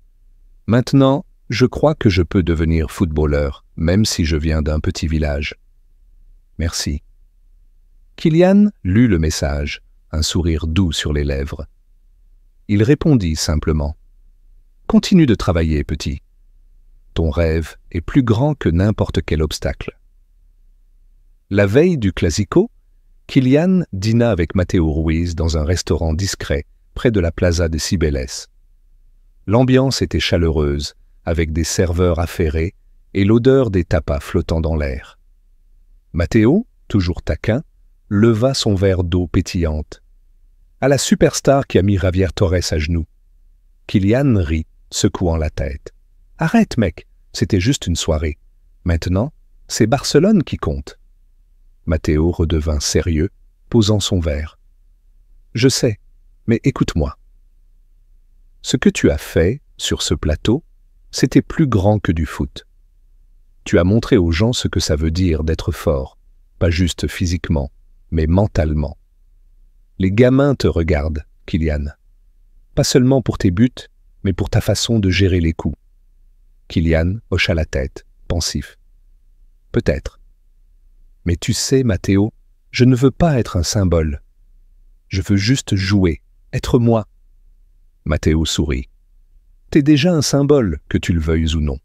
Maintenant, je crois que je peux devenir footballeur, même si je viens d'un petit village. Merci. » Kylian lut le message, un sourire doux sur les lèvres. Il répondit simplement « Continue de travailler, petit. Ton rêve est plus grand que n'importe quel obstacle. » La veille du Classico, Kylian dîna avec Mateo Ruiz dans un restaurant discret près de la Plaza de Cibeles. L'ambiance était chaleureuse, avec des serveurs affairés et l'odeur des tapas flottant dans l'air. Mateo, toujours taquin, leva son verre d'eau pétillante. À la superstar qui a mis Javier Torres à genoux. Kylian rit, secouant la tête. « Arrête, mec, c'était juste une soirée. Maintenant, c'est Barcelone qui compte. » Mateo redevint sérieux, posant son verre. « Je sais, mais écoute-moi. Ce que tu as fait, sur ce plateau, c'était plus grand que du foot. Tu as montré aux gens ce que ça veut dire d'être fort, pas juste physiquement, mais mentalement. Les gamins te regardent, Kylian. Pas seulement pour tes buts, mais pour ta façon de gérer les coups. » Kylian hocha la tête, pensif. « Peut-être. Mais tu sais, Mateo, je ne veux pas être un symbole. Je veux juste jouer, être moi. » Mateo sourit. « T'es déjà un symbole, que tu le veuilles ou non.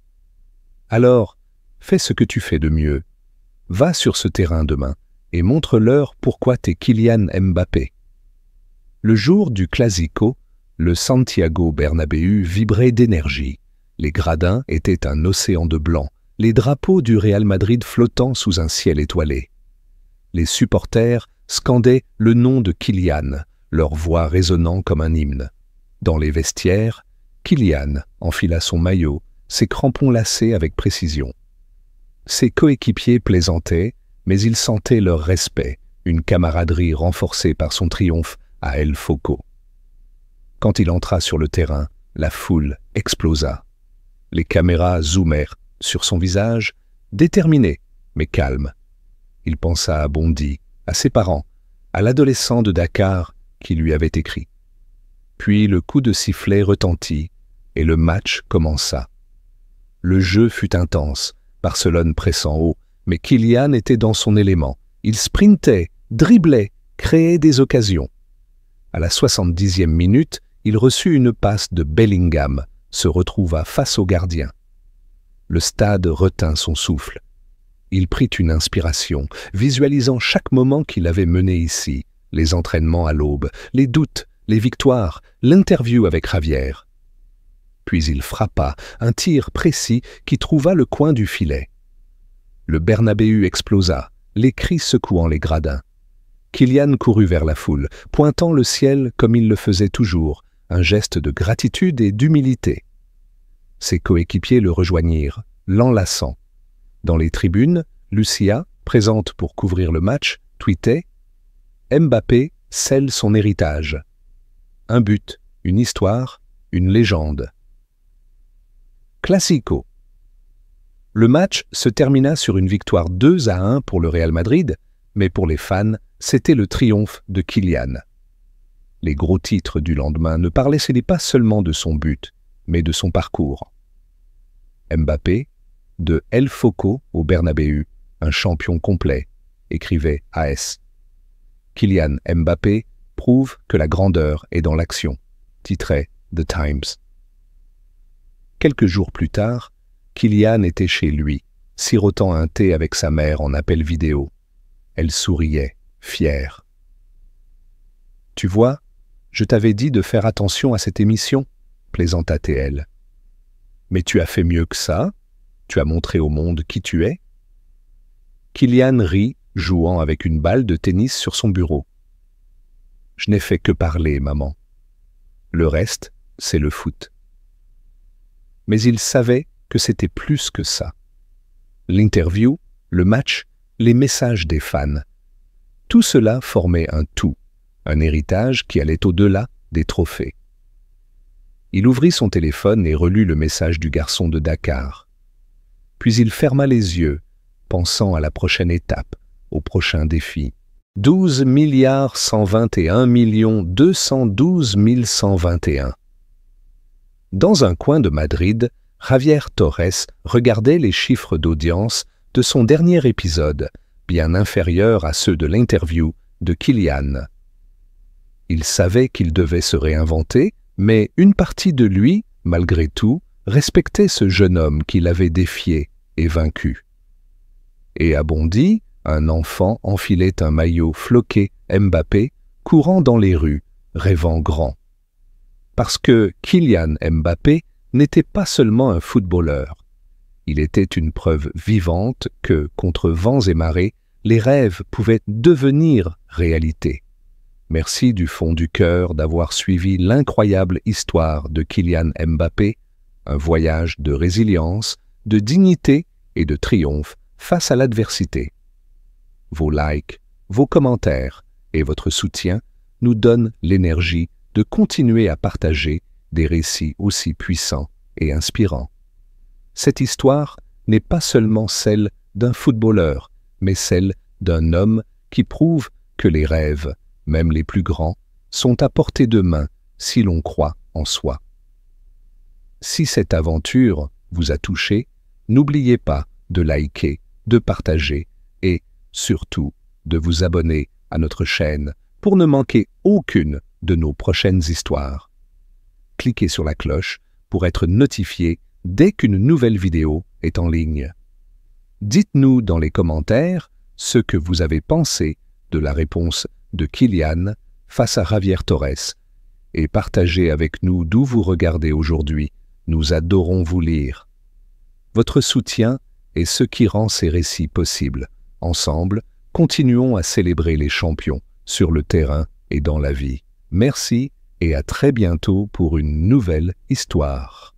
Alors, fais ce que tu fais de mieux. Va sur ce terrain demain et montre-leur pourquoi t'es Kylian Mbappé. » Le jour du Classico, le Santiago Bernabéu vibrait d'énergie. Les gradins étaient un océan de blanc, les drapeaux du Real Madrid flottant sous un ciel étoilé. Les supporters scandaient le nom de Kylian, leur voix résonnant comme un hymne. Dans les vestiaires, Kylian enfila son maillot, ses crampons lacés avec précision. Ses coéquipiers plaisantaient, mais ils sentaient leur respect, une camaraderie renforcée par son triomphe à El Foco. Quand il entra sur le terrain, la foule explosa. Les caméras zoomèrent sur son visage, déterminé, mais calme. Il pensa à Bondy, à ses parents, à l'adolescent de Dakar qui lui avait écrit. Puis le coup de sifflet retentit et le match commença. Le jeu fut intense, Barcelone pressant haut, mais Kylian était dans son élément. Il sprintait, driblait, créait des occasions. À la 70e minute, il reçut une passe de Bellingham, se retrouva face au gardien. Le stade retint son souffle. Il prit une inspiration, visualisant chaque moment qu'il avait mené ici, les entraînements à l'aube, les doutes, les victoires, l'interview avec Javier. Puis il frappa un tir précis qui trouva le coin du filet. Le Bernabéu explosa, les cris secouant les gradins. Kylian courut vers la foule, pointant le ciel comme il le faisait toujours, un geste de gratitude et d'humilité. Ses coéquipiers le rejoignirent, l'enlaçant. Dans les tribunes, Lucia, présente pour couvrir le match, tweetait « Mbappé scelle son héritage. Un but, une histoire, une légende. » Classico. Le match se termina sur une victoire 2-1 pour le Real Madrid, mais pour les fans, c'était le triomphe de Kylian. Les gros titres du lendemain ne parlaient pas seulement de son but, mais de son parcours. Mbappé, de El Foco au Bernabéu, un champion complet, écrivait AS. Kylian Mbappé prouve que la grandeur est dans l'action, titrait The Times. Quelques jours plus tard, Kylian était chez lui, sirotant un thé avec sa mère en appel vidéo. Elle souriait, fière. « Tu vois, je t'avais dit de faire attention à cette émission, » plaisanta-t-elle. « Mais tu as fait mieux que ça, tu as montré au monde qui tu es. » Kylian rit, jouant avec une balle de tennis sur son bureau. « Je n'ai fait que parler, maman. Le reste, c'est le foot. » Mais il savait que c'était plus que ça. L'interview, le match, les messages des fans. Tout cela formait un tout, un héritage qui allait au-delà des trophées. Il ouvrit son téléphone et relut le message du garçon de Dakar. Puis il ferma les yeux, pensant à la prochaine étape, au prochain défi. 12 121 212 121. Dans un coin de Madrid, Javier Torres regardait les chiffres d'audience de son dernier épisode, bien inférieurs à ceux de l'interview de Kylian. Il savait qu'il devait se réinventer, mais une partie de lui, malgré tout, respectait ce jeune homme qu'il avait défié et vaincu. Et à Bondy, un enfant enfilait un maillot floqué Mbappé, courant dans les rues, rêvant grand. Parce que Kylian Mbappé n'était pas seulement un footballeur. Il était une preuve vivante que, contre vents et marées, les rêves pouvaient devenir réalité. Merci du fond du cœur d'avoir suivi l'incroyable histoire de Kylian Mbappé, un voyage de résilience, de dignité et de triomphe face à l'adversité. Vos likes, vos commentaires et votre soutien nous donnent l'énergie de continuer à partager des récits aussi puissants et inspirants. Cette histoire n'est pas seulement celle d'un footballeur, mais celle d'un homme qui prouve que les rêves, même les plus grands, sont à portée de main si l'on croit en soi. Si cette aventure vous a touché, n'oubliez pas de liker, de partager et, surtout, de vous abonner à notre chaîne pour ne manquer aucune de nos prochaines histoires. Cliquez sur la cloche pour être notifié dès qu'une nouvelle vidéo est en ligne. Dites-nous dans les commentaires ce que vous avez pensé de la réponse de Kylian face à Javier Torres et partagez avec nous d'où vous regardez aujourd'hui. Nous adorons vous lire. Votre soutien est ce qui rend ces récits possibles. Ensemble, continuons à célébrer les champions sur le terrain et dans la vie. Merci et à très bientôt pour une nouvelle histoire.